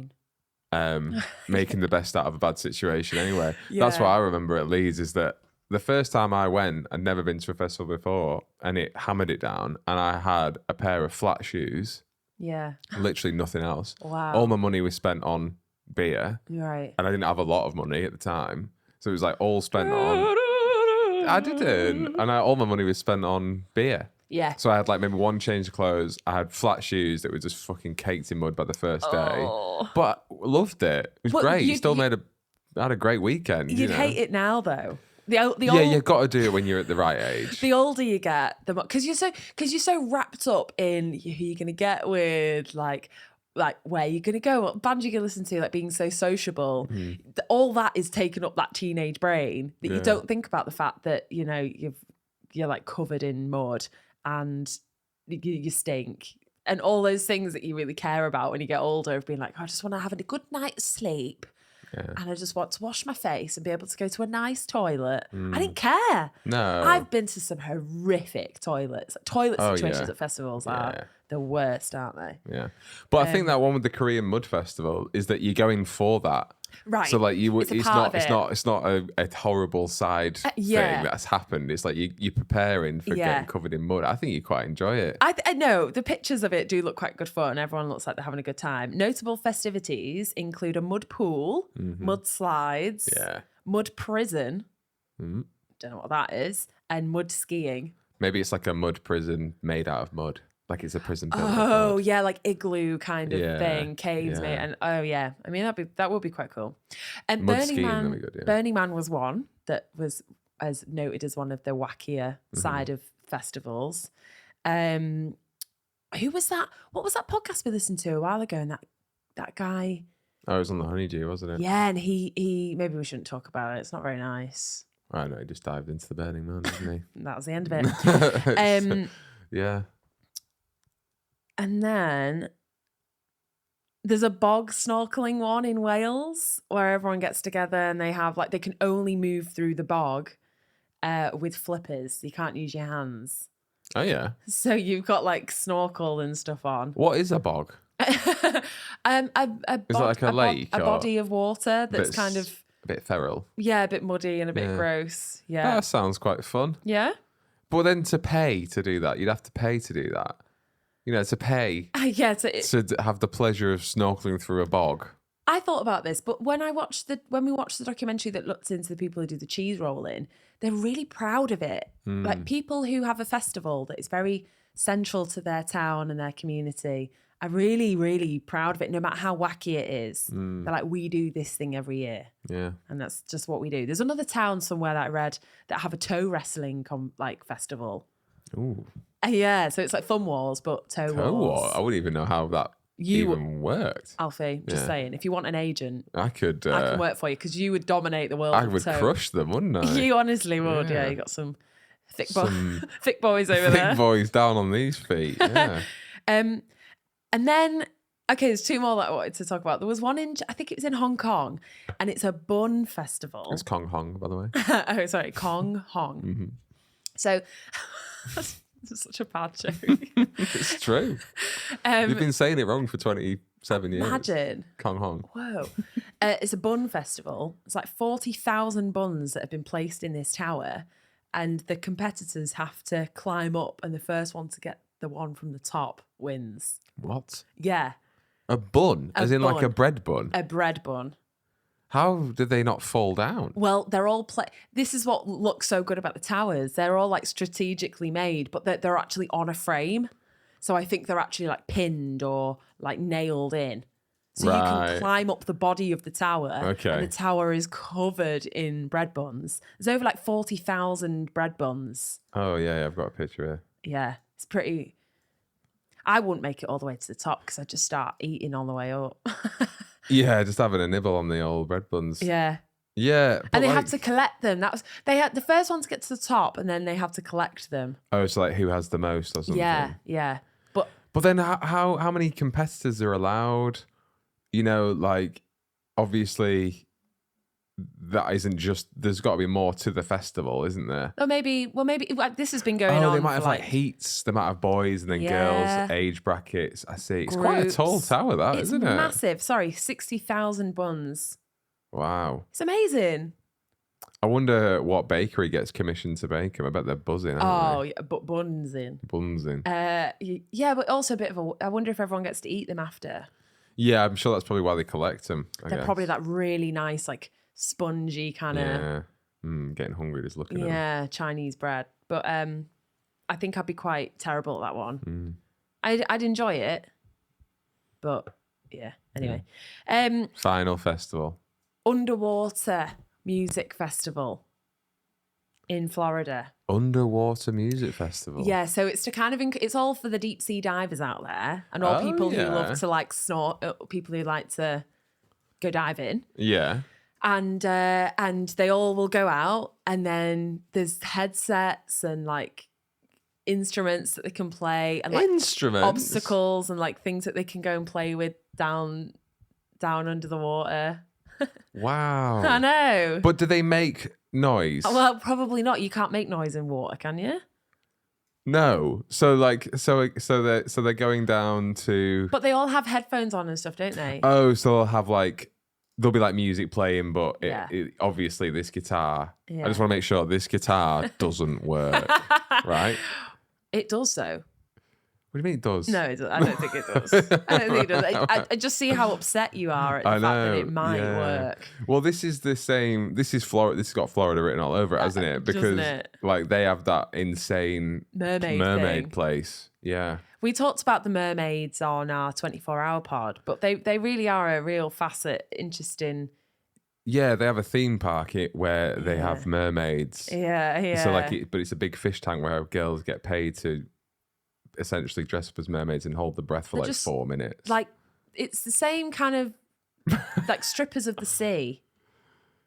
[SPEAKER 5] making the best out of a bad situation anyway. That's what I remember at Leeds, is that the first time I went, I'd never been to a festival before, and it hammered it down, and I had a pair of flat shoes, literally nothing else.
[SPEAKER 6] Wow.
[SPEAKER 5] All my money was spent on beer,
[SPEAKER 6] Right.
[SPEAKER 5] and I didn't have a lot of money at the time, so it was like all spent on... I didn't, and all my money was spent on beer.
[SPEAKER 6] Yeah.
[SPEAKER 5] So I had like maybe one change of clothes. I had flat shoes that were just fucking caked in mud by the first day. But loved it. It was great. You still had a great weekend.
[SPEAKER 6] You'd hate it now though.
[SPEAKER 5] You've got to do it when you're at the right age.
[SPEAKER 6] The older you get, the more, because you're so wrapped up in who you're gonna get with, like where you're gonna go, what band you're gonna listen to, like being so sociable. All that is taking up that teenage brain that you don't think about the fact that you're like covered in mud and you stink, and all those things that you really care about when you get older, of being like, I just want to have a good night's sleep. And I just want to wash my face and be able to go to a nice toilet. I didn't care.
[SPEAKER 5] No.
[SPEAKER 6] I've been to some horrific toilets. Toilet situations at festivals are the worst, aren't they?
[SPEAKER 5] Yeah. But I think that one with the Korean Mud Festival is that you're going for that.
[SPEAKER 6] Right.
[SPEAKER 5] So like
[SPEAKER 6] it's not
[SPEAKER 5] a horrible side thing that's happened. It's like you're preparing for getting covered in mud. I think you quite enjoy it.
[SPEAKER 6] I know the pictures of it do look quite good fun. Everyone looks like they're having a good time. Notable festivities include a mud pool, mud slides, mud prison. Don't know what that is, and mud skiing.
[SPEAKER 5] Maybe it's like a mud prison made out of mud. like it's a prison built.
[SPEAKER 6] Oh yeah, like igloo kind of
[SPEAKER 5] Yeah,
[SPEAKER 6] thing, caves,
[SPEAKER 5] yeah.
[SPEAKER 6] mate. And I mean that would be quite cool. And
[SPEAKER 5] Mud
[SPEAKER 6] Burning
[SPEAKER 5] skiing,
[SPEAKER 6] Man,
[SPEAKER 5] that'd be good, yeah.
[SPEAKER 6] Burning Man was one that was as noted as one of the wackier
[SPEAKER 5] Mm-hmm.
[SPEAKER 6] side of festivals. Who was that? What was that podcast we listened to a while ago? And that guy.
[SPEAKER 5] Oh, it was on the Honeydew, wasn't it?
[SPEAKER 6] Yeah, and he maybe we shouldn't talk about it. It's not very nice.
[SPEAKER 5] I know, he just dived into the Burning Man, didn't
[SPEAKER 6] That was the end of it.
[SPEAKER 5] he? Yeah.
[SPEAKER 6] And then there's a bog snorkeling one in Wales where everyone gets together and they have they can only move through the bog with flippers. You can't use your hands.
[SPEAKER 5] Oh, yeah.
[SPEAKER 6] So you've got snorkel and stuff on.
[SPEAKER 5] What is a bog?
[SPEAKER 6] A
[SPEAKER 5] Is it like a lake
[SPEAKER 6] a
[SPEAKER 5] or
[SPEAKER 6] body of water that's kind of
[SPEAKER 5] a bit feral?
[SPEAKER 6] a bit muddy and a bit
[SPEAKER 5] Yeah.
[SPEAKER 6] gross. Yeah.
[SPEAKER 5] That sounds quite fun.
[SPEAKER 6] Yeah.
[SPEAKER 5] But then to pay to do that, you'd have to pay to do that. To pay
[SPEAKER 6] Yeah.
[SPEAKER 5] to have the pleasure of snorkeling through a bog.
[SPEAKER 6] I thought about this, but when we watched the documentary that looked into the people who do the cheese rolling, they're really proud of it. Like people who have a festival that is very central to their town and their community are really, really proud of it, no matter how wacky it is. They're like, we do this thing every year.
[SPEAKER 5] Yeah.
[SPEAKER 6] And that's just what we do. There's another town somewhere that I read that have a toe wrestling festival.
[SPEAKER 5] Ooh.
[SPEAKER 6] Yeah, so it's like Fun Wars, but toe
[SPEAKER 5] Oh,
[SPEAKER 6] wars.
[SPEAKER 5] I wouldn't even know how that even worked.
[SPEAKER 6] Alfie, just
[SPEAKER 5] Yeah.
[SPEAKER 6] saying, if you want an agent,
[SPEAKER 5] I could.
[SPEAKER 6] I can work for you because you would dominate the world.
[SPEAKER 5] I
[SPEAKER 6] of
[SPEAKER 5] would
[SPEAKER 6] toe.
[SPEAKER 5] crush them, wouldn't I?
[SPEAKER 6] You honestly would, yeah.
[SPEAKER 5] Yeah.
[SPEAKER 6] You got some thick,
[SPEAKER 5] Some
[SPEAKER 6] thick boys over
[SPEAKER 5] Big
[SPEAKER 6] there.
[SPEAKER 5] boys down on these feet. Yeah.
[SPEAKER 6] And then, okay, there's two more that I wanted to talk about. There was one I think it was in Hong Kong, and it's a bun festival.
[SPEAKER 5] It's Kong Hong, by the way.
[SPEAKER 6] Oh, sorry, Kong Hong.
[SPEAKER 5] Mm-hmm.
[SPEAKER 6] So, this is such a bad joke.
[SPEAKER 5] It's true. You've been saying it wrong for 27 years.
[SPEAKER 6] Imagine.
[SPEAKER 5] Kong Hong.
[SPEAKER 6] Whoa. It's a bun festival. It's like 40,000 buns that have been placed in this tower, and the competitors have to climb up, and the first one to get the one from the top wins.
[SPEAKER 5] What?
[SPEAKER 6] Yeah,
[SPEAKER 5] A bun? As in like a
[SPEAKER 6] bun.
[SPEAKER 5] bread bun?
[SPEAKER 6] a bread bun.
[SPEAKER 5] How did they not fall down?
[SPEAKER 6] Well, they're all this is what looks so good about the towers. They're all strategically made, but they're actually on a frame. So I think they're actually pinned or nailed in. So you
[SPEAKER 5] Right.
[SPEAKER 6] can climb up the body of the tower.
[SPEAKER 5] Okay.
[SPEAKER 6] And the tower is covered in bread buns. There's over 40,000 bread buns.
[SPEAKER 5] Oh, yeah, I've got a picture here.
[SPEAKER 6] Yeah, it's pretty. I wouldn't make it all the way to the top because I'd just start eating on the way up.
[SPEAKER 5] Yeah, just having a nibble on the old bread buns.
[SPEAKER 6] Yeah.
[SPEAKER 5] Yeah. But
[SPEAKER 6] And they had to collect them. They had the first one to get to the top, and then they have to collect them.
[SPEAKER 5] Oh, it's like who has the most or something.
[SPEAKER 6] Yeah.
[SPEAKER 5] But then how many competitors are allowed? Obviously that isn't just, there's got to be more to the festival, isn't there?
[SPEAKER 6] Or maybe this has been going on.
[SPEAKER 5] They might
[SPEAKER 6] for
[SPEAKER 5] have heats. They might have boys and then girls, age brackets. I see. It's quite a tall
[SPEAKER 6] groups.
[SPEAKER 5] tower, that,
[SPEAKER 6] It's
[SPEAKER 5] isn't it?
[SPEAKER 6] massive. Sorry, 60,000 buns.
[SPEAKER 5] Wow.
[SPEAKER 6] It's amazing.
[SPEAKER 5] I wonder what bakery gets commissioned to bake them. I bet they're buzzing.
[SPEAKER 6] Oh,
[SPEAKER 5] Aren't
[SPEAKER 6] yeah, but buns in.
[SPEAKER 5] they? Buns in.
[SPEAKER 6] Yeah, but also a bit of a. I wonder if everyone gets to eat them after.
[SPEAKER 5] Yeah, I'm sure that's probably why they collect them.
[SPEAKER 6] They're probably that really nice, spongy kind of.
[SPEAKER 5] Yeah. Getting hungry just looking at them.
[SPEAKER 6] Chinese bread. But I think I'd be quite terrible at that one.
[SPEAKER 5] Mm.
[SPEAKER 6] I'd enjoy it, but yeah. Anyway,
[SPEAKER 5] Final festival.
[SPEAKER 6] underwater music festival in Florida.
[SPEAKER 5] Underwater music festival.
[SPEAKER 6] Yeah, so it's to kind of it's all for the deep sea divers out there and all
[SPEAKER 5] Oh,
[SPEAKER 6] people who
[SPEAKER 5] yeah.
[SPEAKER 6] love to snort, people who like to go diving.
[SPEAKER 5] Yeah.
[SPEAKER 6] And they all will go out, and then there's headsets and instruments that they can play, and
[SPEAKER 5] Instruments?
[SPEAKER 6] obstacles and things that they can go and play with down under the water.
[SPEAKER 5] Wow.
[SPEAKER 6] I know.
[SPEAKER 5] But do they make noise?
[SPEAKER 6] Well, probably not. You can't make noise in water, can you?
[SPEAKER 5] No. So they're going down to.
[SPEAKER 6] But they all have headphones on and stuff, don't they?
[SPEAKER 5] Oh, so they'll have there'll be music playing, but
[SPEAKER 6] Yeah.
[SPEAKER 5] obviously this guitar.
[SPEAKER 6] Yeah.
[SPEAKER 5] I just want to make sure this guitar doesn't work, right?
[SPEAKER 6] It does so.
[SPEAKER 5] What do you mean it does?
[SPEAKER 6] No, it does. I don't think it does. I don't think it does. I just see how upset you are at the
[SPEAKER 5] I
[SPEAKER 6] fact that
[SPEAKER 5] know,
[SPEAKER 6] it might
[SPEAKER 5] yeah.
[SPEAKER 6] work.
[SPEAKER 5] Well, this is the same. This is Florida. This has got Florida written all over it, hasn't it? Because
[SPEAKER 6] Doesn't it?
[SPEAKER 5] they have that insane
[SPEAKER 6] Mermaid thing.
[SPEAKER 5] place. Yeah.
[SPEAKER 6] We talked about the mermaids on our 24-hour pod, but they really are a real interesting.
[SPEAKER 5] Yeah, they have a theme park where they have mermaids.
[SPEAKER 6] Yeah.
[SPEAKER 5] So but it's a big fish tank where girls get paid to essentially dress up as mermaids and hold the breath for
[SPEAKER 6] just
[SPEAKER 5] 4 minutes.
[SPEAKER 6] Like, it's the same kind of like strippers of the sea.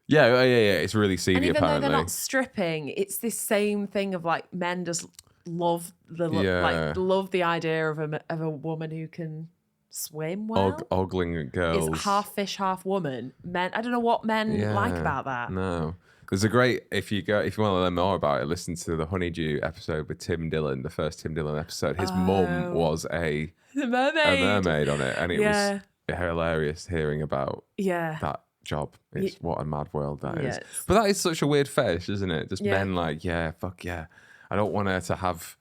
[SPEAKER 5] Yeah. It's really seedy.
[SPEAKER 6] And even
[SPEAKER 5] apparently,
[SPEAKER 6] though they're not stripping, it's this same thing of like men just love love the idea of a woman who can swim well.
[SPEAKER 5] ogling girls.
[SPEAKER 6] It's half fish, half woman. Men, I don't know what men like about that.
[SPEAKER 5] No. There's a great, if you want to learn more about it, listen to the Honeydew episode with Tim Dillon, the first Tim Dillon episode. His mum was a mermaid on it, and it was hilarious hearing about that job. It's what a mad world that is. But that is such a weird fetish, isn't it? Just men like, fuck yeah. I don't want her to have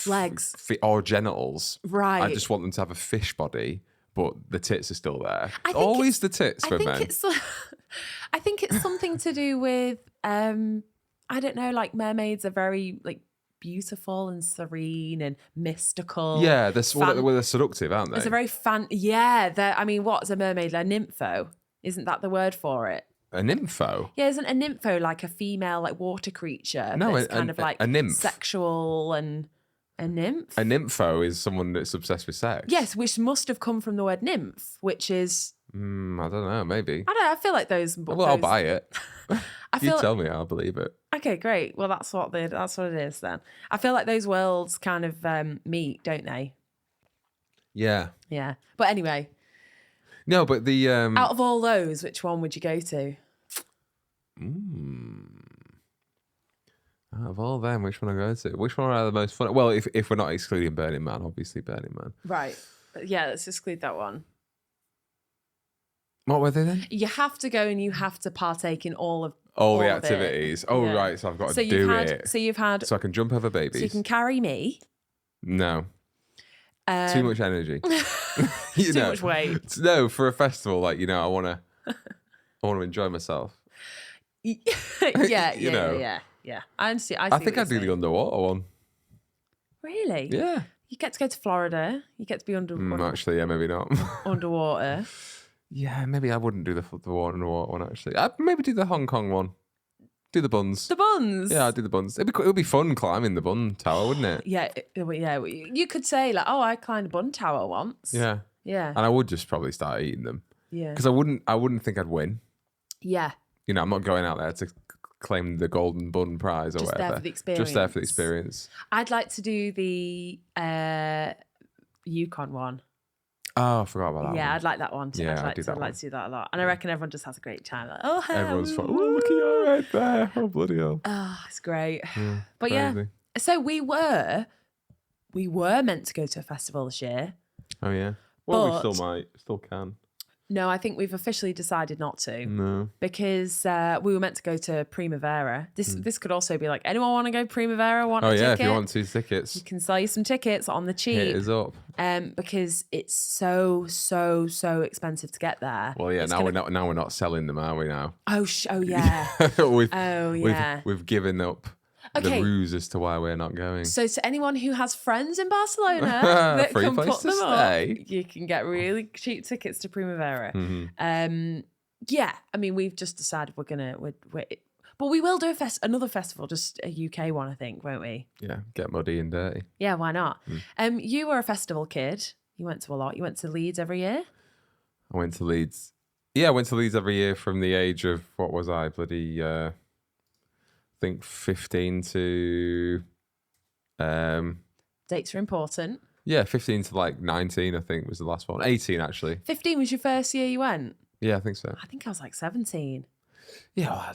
[SPEAKER 6] legs
[SPEAKER 5] or genitals.
[SPEAKER 6] Right.
[SPEAKER 5] I just want them to have a fish body, but the tits are still there. Always the tits for men.
[SPEAKER 6] I think it's something to do with I don't know, like mermaids are very like beautiful and serene and mystical.
[SPEAKER 5] Yeah, they're seductive, aren't they?
[SPEAKER 6] It's a very I mean, what's a mermaid? A nympho? Isn't that the word for it?
[SPEAKER 5] A nympho?
[SPEAKER 6] Yeah, isn't a nympho like a female like water creature?
[SPEAKER 5] No,
[SPEAKER 6] that's kind of like
[SPEAKER 5] a nymph.
[SPEAKER 6] Sexual and a nymph.
[SPEAKER 5] A nympho is someone that's obsessed with sex.
[SPEAKER 6] Yes, which must have come from the word nymph, which is.
[SPEAKER 5] I don't know. Maybe.
[SPEAKER 6] I don't know. I feel like those.
[SPEAKER 5] Well, I'll buy it. You tell me, I'll believe it.
[SPEAKER 6] Okay, great. Well, that's what it is then. I feel like those worlds kind of meet, don't they?
[SPEAKER 5] Yeah.
[SPEAKER 6] Yeah. But anyway.
[SPEAKER 5] No, but the
[SPEAKER 6] out of all those, which one would you go to?
[SPEAKER 5] Out of all them, which one I go to? Which one are the most fun? Well, if we're not excluding Burning Man, obviously Burning Man.
[SPEAKER 6] Right. But yeah, let's exclude that one.
[SPEAKER 5] What were they then?
[SPEAKER 6] You have to go and you have to partake in all
[SPEAKER 5] the activities. Right, so I've got to do it.
[SPEAKER 6] So you've had.
[SPEAKER 5] So I can jump over babies.
[SPEAKER 6] So you can carry me.
[SPEAKER 5] No. Too much energy.
[SPEAKER 6] Too much weight.
[SPEAKER 5] No, for a festival, I want to enjoy myself.
[SPEAKER 6] Yeah. I see.
[SPEAKER 5] I think I'd do the underwater one.
[SPEAKER 6] Really?
[SPEAKER 5] Yeah.
[SPEAKER 6] You get to go to Florida. You get to be underwater.
[SPEAKER 5] Actually, yeah, maybe not.
[SPEAKER 6] Underwater.
[SPEAKER 5] Yeah, maybe I wouldn't do the underwater one, actually. I'd maybe do the Hong Kong one. Do the buns.
[SPEAKER 6] The buns?
[SPEAKER 5] Yeah, I'd do the buns. It would be fun climbing the bun tower, wouldn't it?
[SPEAKER 6] Yeah. You could say, like, I climbed a bun tower once.
[SPEAKER 5] Yeah.
[SPEAKER 6] Yeah.
[SPEAKER 5] And I would just probably start eating them.
[SPEAKER 6] Yeah.
[SPEAKER 5] Because I wouldn't think I'd win.
[SPEAKER 6] Yeah.
[SPEAKER 5] I'm not going out there to claim the golden bun prize or
[SPEAKER 6] Just
[SPEAKER 5] whatever.
[SPEAKER 6] there for the experience.
[SPEAKER 5] Just there for the experience.
[SPEAKER 6] I'd like to do the Yukon one.
[SPEAKER 5] Oh, I forgot about that.
[SPEAKER 6] Yeah,
[SPEAKER 5] one.
[SPEAKER 6] I'd like that one too.
[SPEAKER 5] Yeah,
[SPEAKER 6] I'd like to do that a lot. And I reckon everyone just has a great time. Like,
[SPEAKER 5] everyone's fun. Oh, look at you right there. Oh, bloody hell.
[SPEAKER 6] Oh, it's great.
[SPEAKER 5] Yeah,
[SPEAKER 6] but
[SPEAKER 5] crazy.
[SPEAKER 6] yeah. So we were meant to go to a festival this year.
[SPEAKER 5] Oh, yeah. Well,
[SPEAKER 6] but
[SPEAKER 5] we still can.
[SPEAKER 6] No, I think we've officially decided not to.
[SPEAKER 5] No.
[SPEAKER 6] Because we were meant to go to Primavera. This could also be like, anyone want to go Primavera? Want a ticket?
[SPEAKER 5] If you want 2 tickets.
[SPEAKER 6] You can sell you some tickets on the cheap.
[SPEAKER 5] Hit us up.
[SPEAKER 6] Because it's so expensive to get there.
[SPEAKER 5] Well, yeah, we're not selling them, are we now?
[SPEAKER 6] Oh yeah.
[SPEAKER 5] We've given up the ruse as to why we're not going.
[SPEAKER 6] So to anyone who has friends in Barcelona that
[SPEAKER 5] Free
[SPEAKER 6] can
[SPEAKER 5] place
[SPEAKER 6] put
[SPEAKER 5] to
[SPEAKER 6] them
[SPEAKER 5] stay.
[SPEAKER 6] up, you can get really cheap tickets to Primavera.
[SPEAKER 5] Mm-hmm.
[SPEAKER 6] Yeah, I mean, we've just decided but we will do another festival, just a UK one, I think, won't we?
[SPEAKER 5] Yeah, get muddy and dirty.
[SPEAKER 6] Yeah, why not? You were a festival kid. You went to a lot. You went to Leeds every year?
[SPEAKER 5] I went to Leeds. Yeah, I went to Leeds every year from the age of, what was I, bloody... I think 15 to
[SPEAKER 6] dates are important.
[SPEAKER 5] Yeah, 15 to 19 I think was the last one. 18 actually.
[SPEAKER 6] 15 was your first year you went?
[SPEAKER 5] Yeah, I think so.
[SPEAKER 6] I think I was 17.
[SPEAKER 5] Yeah, well, I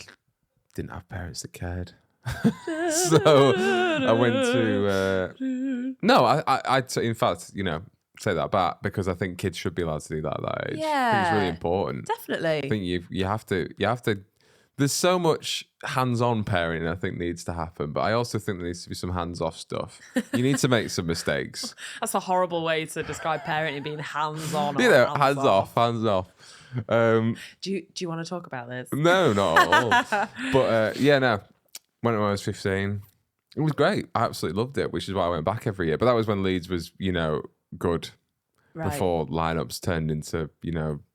[SPEAKER 5] didn't have parents that cared. So I went to no, I in fact, say that back because I think kids should be allowed to do that at that age.
[SPEAKER 6] Yeah.
[SPEAKER 5] I think it's really important.
[SPEAKER 6] Definitely.
[SPEAKER 5] I think you have to there's so much hands-on parenting I think needs to happen, but I also think there needs to be some hands-off stuff. You need to make some mistakes.
[SPEAKER 6] That's a horrible way to describe parenting, being hands-on.
[SPEAKER 5] Hands off.
[SPEAKER 6] Do you want to talk about this?
[SPEAKER 5] No, not at all. But no. When I was 15, It was great. I absolutely loved it, which is why I went back every year. But that was when Leeds was, good
[SPEAKER 6] Right.
[SPEAKER 5] before lineups turned into,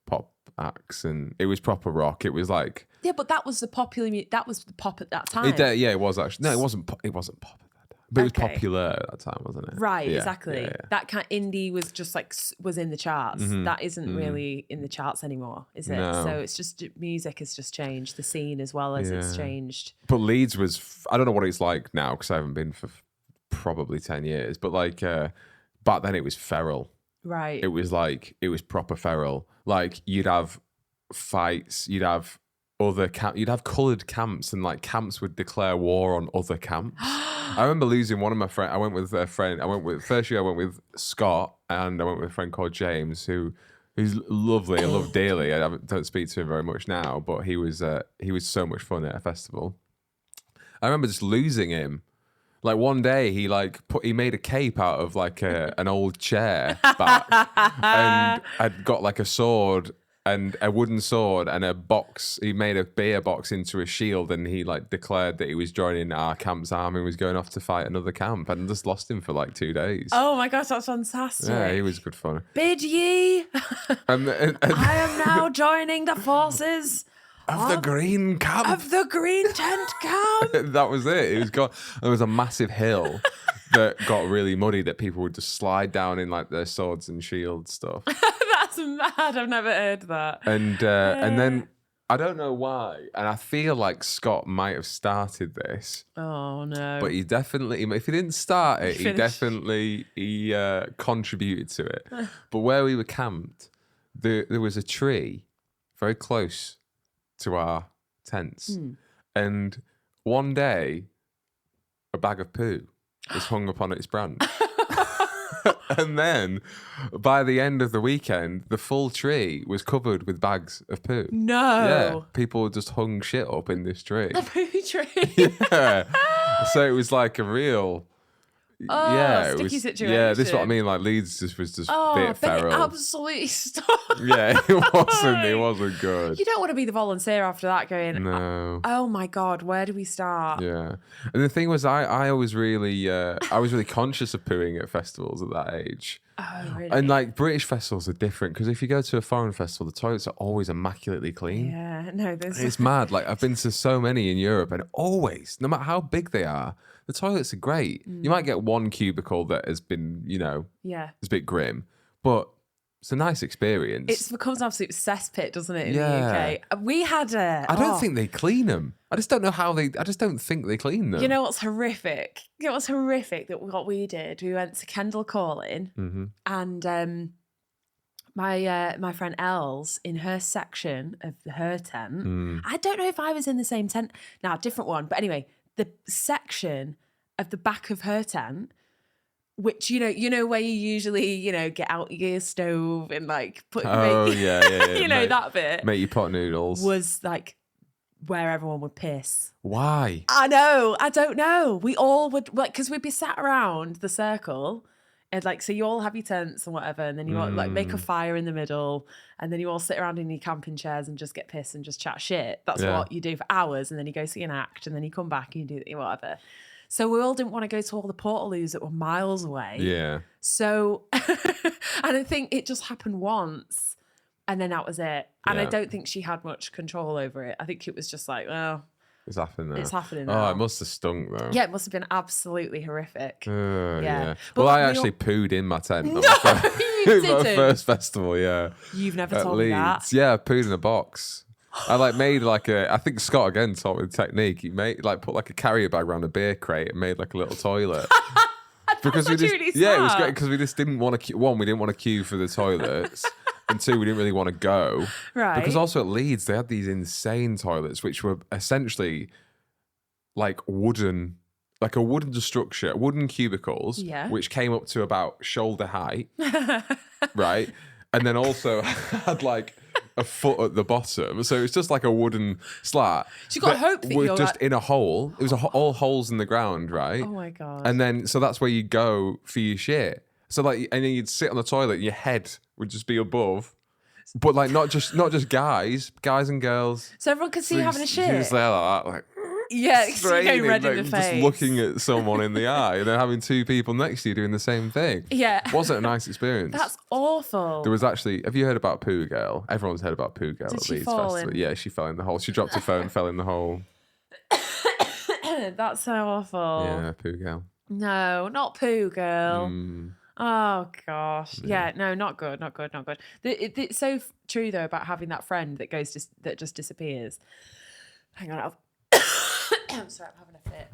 [SPEAKER 5] pop acts, and it was proper rock. It was like
[SPEAKER 6] Yeah, but that was the popular. That was the pop at that time.
[SPEAKER 5] it was actually no, it wasn't. It wasn't pop at that time, but it was
[SPEAKER 6] Okay.
[SPEAKER 5] popular at that time, wasn't it?
[SPEAKER 6] Right,
[SPEAKER 5] Yeah,
[SPEAKER 6] exactly.
[SPEAKER 5] yeah.
[SPEAKER 6] That kind of indie was just like was in the charts. That isn't really in the charts anymore, is it?
[SPEAKER 5] No.
[SPEAKER 6] So it's just music has just changed, the scene as well as it's
[SPEAKER 5] Yeah.
[SPEAKER 6] changed.
[SPEAKER 5] But Leeds was. I don't know what it's like now because I haven't been for probably 10 years. But like back then, it was feral.
[SPEAKER 6] Right.
[SPEAKER 5] It was proper feral. Like you'd have fights, you'd have you'd have coloured camps, and like camps would declare war on other camps. I remember losing one of my friends. I went with a friend. First year I went with Scott, and I went with a friend called James, who's lovely. I love dearly. Don't speak to him very much now, but he was so much fun at a festival. I remember just losing him. Like one day he made a cape out of like an old chair back, and I'd got like a sword and a wooden sword and a box. He made a beer box into a shield, and he like declared that he was joining our camp's army and was going off to fight another camp, and just lost him for like 2 days.
[SPEAKER 6] Oh my gosh, that's fantastic.
[SPEAKER 5] Yeah, he was good fun.
[SPEAKER 6] Bid ye,
[SPEAKER 5] And
[SPEAKER 6] I am now joining the forces
[SPEAKER 5] of the green camp.
[SPEAKER 6] of the green tent camp.
[SPEAKER 5] That was it. It was got. There was a massive hill that got really muddy that people would just slide down in like their swords and shields stuff.
[SPEAKER 6] That's mad. I've never heard that.
[SPEAKER 5] And then I don't know why, and I feel like Scott might have started this,
[SPEAKER 6] Oh no.
[SPEAKER 5] but he definitely, if he didn't start it, he
[SPEAKER 6] Finished.
[SPEAKER 5] definitely contributed to it. But where we were camped, there was a tree very close to our tents, and one day a bag of poo was hung up on its branch. And then by the end of the weekend, the full tree was covered with bags of poo.
[SPEAKER 6] No.
[SPEAKER 5] Yeah, people just hung shit up in this tree.
[SPEAKER 6] A poo tree.
[SPEAKER 5] Yeah. So it was like a real,
[SPEAKER 6] Oh,
[SPEAKER 5] yeah, it
[SPEAKER 6] sticky
[SPEAKER 5] was,
[SPEAKER 6] situation.
[SPEAKER 5] Yeah, this is what I mean. Like Leeds was just
[SPEAKER 6] Oh,
[SPEAKER 5] a
[SPEAKER 6] I
[SPEAKER 5] bit
[SPEAKER 6] bet it
[SPEAKER 5] feral.
[SPEAKER 6] absolutely stopped.
[SPEAKER 5] Yeah, it wasn't good.
[SPEAKER 6] You don't want to be the volunteer after that going,
[SPEAKER 5] No.
[SPEAKER 6] oh my God, where do we start?
[SPEAKER 5] Yeah, and the thing was, I was really conscious of pooing at festivals at that age.
[SPEAKER 6] Oh, really?
[SPEAKER 5] And like British festivals are different because if you go to a foreign festival, the toilets are always immaculately clean.
[SPEAKER 6] Yeah, no, there's...
[SPEAKER 5] It's mad. Like I've been to so many in Europe, and always, no matter how big they are, the toilets are great. You might get one cubicle that has been,
[SPEAKER 6] Yeah.
[SPEAKER 5] it's a bit grim, but it's a nice experience.
[SPEAKER 6] It becomes an absolute cesspit, doesn't it, in
[SPEAKER 5] Yeah.
[SPEAKER 6] the UK? We had a...
[SPEAKER 5] I don't think they clean them. I just don't know how they. I just don't think they clean them.
[SPEAKER 6] You know what's horrific? You know what's horrific that what we did? We went to Kendall Calling, and my friend Els, in her section of her tent, I don't know if I was in the same tent. Now, different one, but anyway, the section of the back of her tent, which you know where you usually get out your stove and like put
[SPEAKER 5] Oh yeah.
[SPEAKER 6] you know
[SPEAKER 5] Make-
[SPEAKER 6] that bit
[SPEAKER 5] Make your pot noodles.
[SPEAKER 6] was like where everyone would piss.
[SPEAKER 5] Why?
[SPEAKER 6] I know. I don't know. We all would, like, because we'd be sat around the circle, and like, so you all have your tents and whatever, and then you all like make a fire in the middle, and then you all sit around in your camping chairs and just get pissed and just chat shit. That's
[SPEAKER 5] Yeah.
[SPEAKER 6] what you do for hours, and then you go see an act, and then you come back and you do whatever. So we all didn't want to go to all the portaloos that were miles away.
[SPEAKER 5] Yeah.
[SPEAKER 6] So, and I think it just happened once, and then that was it. And I
[SPEAKER 5] Yeah.
[SPEAKER 6] don't think she had much control over it. I think it was just like, well,
[SPEAKER 5] It's happening now.
[SPEAKER 6] it's happening
[SPEAKER 5] Oh,
[SPEAKER 6] now.
[SPEAKER 5] it must have stunk though.
[SPEAKER 6] Yeah, it must have been absolutely horrific.
[SPEAKER 5] Yeah.
[SPEAKER 6] But
[SPEAKER 5] Well, I
[SPEAKER 6] we
[SPEAKER 5] actually
[SPEAKER 6] all-
[SPEAKER 5] pooed in my tent. on
[SPEAKER 6] No,
[SPEAKER 5] my first,
[SPEAKER 6] you
[SPEAKER 5] my
[SPEAKER 6] didn't.
[SPEAKER 5] first festival, yeah.
[SPEAKER 6] You've never
[SPEAKER 5] At
[SPEAKER 6] told me that.
[SPEAKER 5] Leeds. Yeah, I pooed in a box. I like made like I think Scott again taught me the technique. He made like put like a carrier bag around a beer crate and made like a little toilet. Because we just
[SPEAKER 6] really
[SPEAKER 5] it was
[SPEAKER 6] smart.
[SPEAKER 5] great because we just didn't want to queue. One, we didn't want to queue for the toilets, and two, we didn't really want to go.
[SPEAKER 6] Right.
[SPEAKER 5] Because also at Leeds they had these insane toilets which were essentially like wooden, like a wooden structure, wooden cubicles,
[SPEAKER 6] Yeah.
[SPEAKER 5] which came up to about shoulder height, right? And then also had like a foot at the bottom, so it's just like a wooden slat.
[SPEAKER 6] So you got to hope that
[SPEAKER 5] we're
[SPEAKER 6] you're
[SPEAKER 5] just
[SPEAKER 6] like-
[SPEAKER 5] in a hole. It was all holes in the ground, right?
[SPEAKER 6] Oh my God.
[SPEAKER 5] And then so that's where you go for your shit. So like, and then you'd sit on the toilet, and your head would just be above, but like not just guys and girls.
[SPEAKER 6] So everyone could see you having a
[SPEAKER 5] So you
[SPEAKER 6] shit.
[SPEAKER 5] just there like that, like.
[SPEAKER 6] Yeah, 'cause you're getting
[SPEAKER 5] straining,
[SPEAKER 6] red in
[SPEAKER 5] like,
[SPEAKER 6] the
[SPEAKER 5] just
[SPEAKER 6] face.
[SPEAKER 5] looking at someone in the eye and then having two people next to you doing the same thing.
[SPEAKER 6] Yeah.
[SPEAKER 5] Wasn't a nice experience.
[SPEAKER 6] That's awful.
[SPEAKER 5] There was actually, have you heard about Poo Girl? Everyone's heard about Poo Girl
[SPEAKER 6] Did
[SPEAKER 5] at
[SPEAKER 6] she
[SPEAKER 5] Leeds
[SPEAKER 6] fall
[SPEAKER 5] Festival.
[SPEAKER 6] in?
[SPEAKER 5] Yeah, she fell in the hole. She dropped her phone, fell in the hole.
[SPEAKER 6] That's so awful.
[SPEAKER 5] Yeah, Poo Girl.
[SPEAKER 6] No, not Poo Girl.
[SPEAKER 5] Mm.
[SPEAKER 6] Oh gosh, yeah, no, not good, not good, not good. It's so true though about having that friend that that just disappears. Hang on, I'm sorry, I'm having a fit.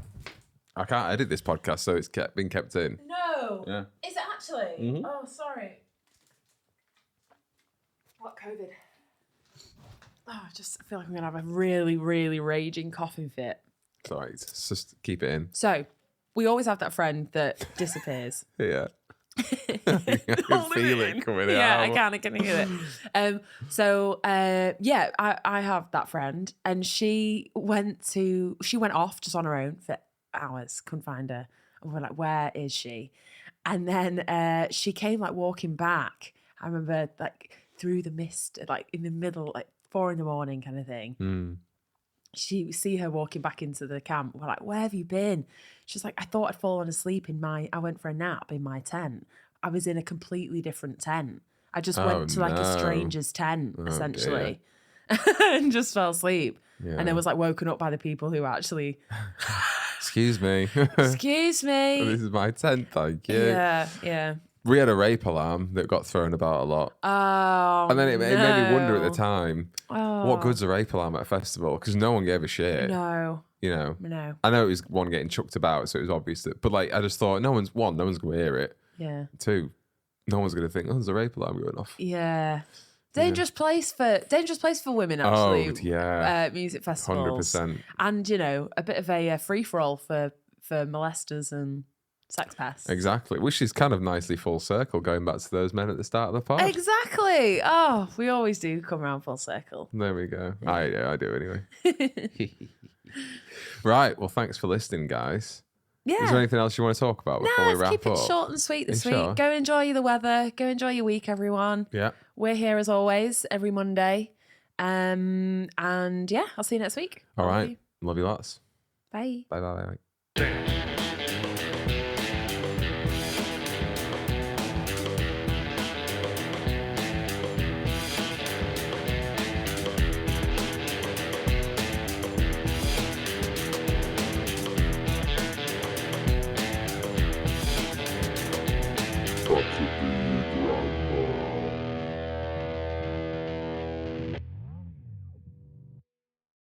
[SPEAKER 5] I can't edit this podcast, so it's been kept in.
[SPEAKER 6] No,
[SPEAKER 5] Yeah.
[SPEAKER 6] is it actually?
[SPEAKER 5] Mhm.
[SPEAKER 6] Oh, sorry. What COVID? Oh, I just feel like I'm gonna have a really, really raging coughing fit.
[SPEAKER 5] It's all right. Just keep it in.
[SPEAKER 6] So, we always have that friend that disappears.
[SPEAKER 5] Yeah. I can feel it coming
[SPEAKER 6] Yeah,
[SPEAKER 5] out.
[SPEAKER 6] I can hear it. Yeah, I have that friend, and she went off just on her own for hours, couldn't find her. And we're like, where is she? And then she came like walking back. I remember like through the mist, like in the middle, like 4 a.m. kind of thing.
[SPEAKER 5] Mm.
[SPEAKER 6] We see her walking back into the camp. We're like, where have you been? She's like, I thought I'd fallen asleep I went for a nap in my tent. I was in a completely different tent. I just went to like a
[SPEAKER 5] no.
[SPEAKER 6] stranger's tent, essentially,
[SPEAKER 5] dear.
[SPEAKER 6] and just fell asleep.
[SPEAKER 5] Yeah.
[SPEAKER 6] And then was like woken up by the people who actually,
[SPEAKER 5] Excuse me.
[SPEAKER 6] excuse me.
[SPEAKER 5] This is my tent, thank you.
[SPEAKER 6] Yeah.
[SPEAKER 5] We had a rape alarm that got thrown about a lot.
[SPEAKER 6] Oh,
[SPEAKER 5] And then it made me wonder at the
[SPEAKER 6] no.
[SPEAKER 5] time,
[SPEAKER 6] Oh,
[SPEAKER 5] what good's a rape alarm at a festival? Because no one gave a shit.
[SPEAKER 6] No,
[SPEAKER 5] You know?
[SPEAKER 6] no.
[SPEAKER 5] I know it was one getting chucked about, so it was obvious that, but like, I just thought, no one's going to hear it.
[SPEAKER 6] Yeah.
[SPEAKER 5] 2, no one's going to think, oh, there's a rape alarm going off.
[SPEAKER 6] Yeah. Dangerous place for women,
[SPEAKER 5] Oh,
[SPEAKER 6] actually.
[SPEAKER 5] yeah.
[SPEAKER 6] Music festivals.
[SPEAKER 5] 100%.
[SPEAKER 6] And, you know, a bit of a free-for-all for molesters and sex pests.
[SPEAKER 5] Exactly. Which is kind of nicely full circle going back to those men at the start of the pod.
[SPEAKER 6] Exactly. Oh, we always do come around full circle.
[SPEAKER 5] There we go. I do anyway. Right. Well, thanks for listening, guys.
[SPEAKER 6] Yeah.
[SPEAKER 5] Is there anything else you want to talk about before
[SPEAKER 6] No,
[SPEAKER 5] we
[SPEAKER 6] let's
[SPEAKER 5] wrap
[SPEAKER 6] keep
[SPEAKER 5] up?
[SPEAKER 6] it short and sweet this
[SPEAKER 5] You
[SPEAKER 6] week.
[SPEAKER 5] sure?
[SPEAKER 6] Go enjoy the weather. Go enjoy your week, everyone.
[SPEAKER 5] Yeah.
[SPEAKER 6] We're here as always every Monday. And yeah, I'll see you next week.
[SPEAKER 5] All
[SPEAKER 6] Love
[SPEAKER 5] right.
[SPEAKER 6] you.
[SPEAKER 5] Love you lots.
[SPEAKER 6] Bye.
[SPEAKER 5] Bye bye.
[SPEAKER 1] Damn.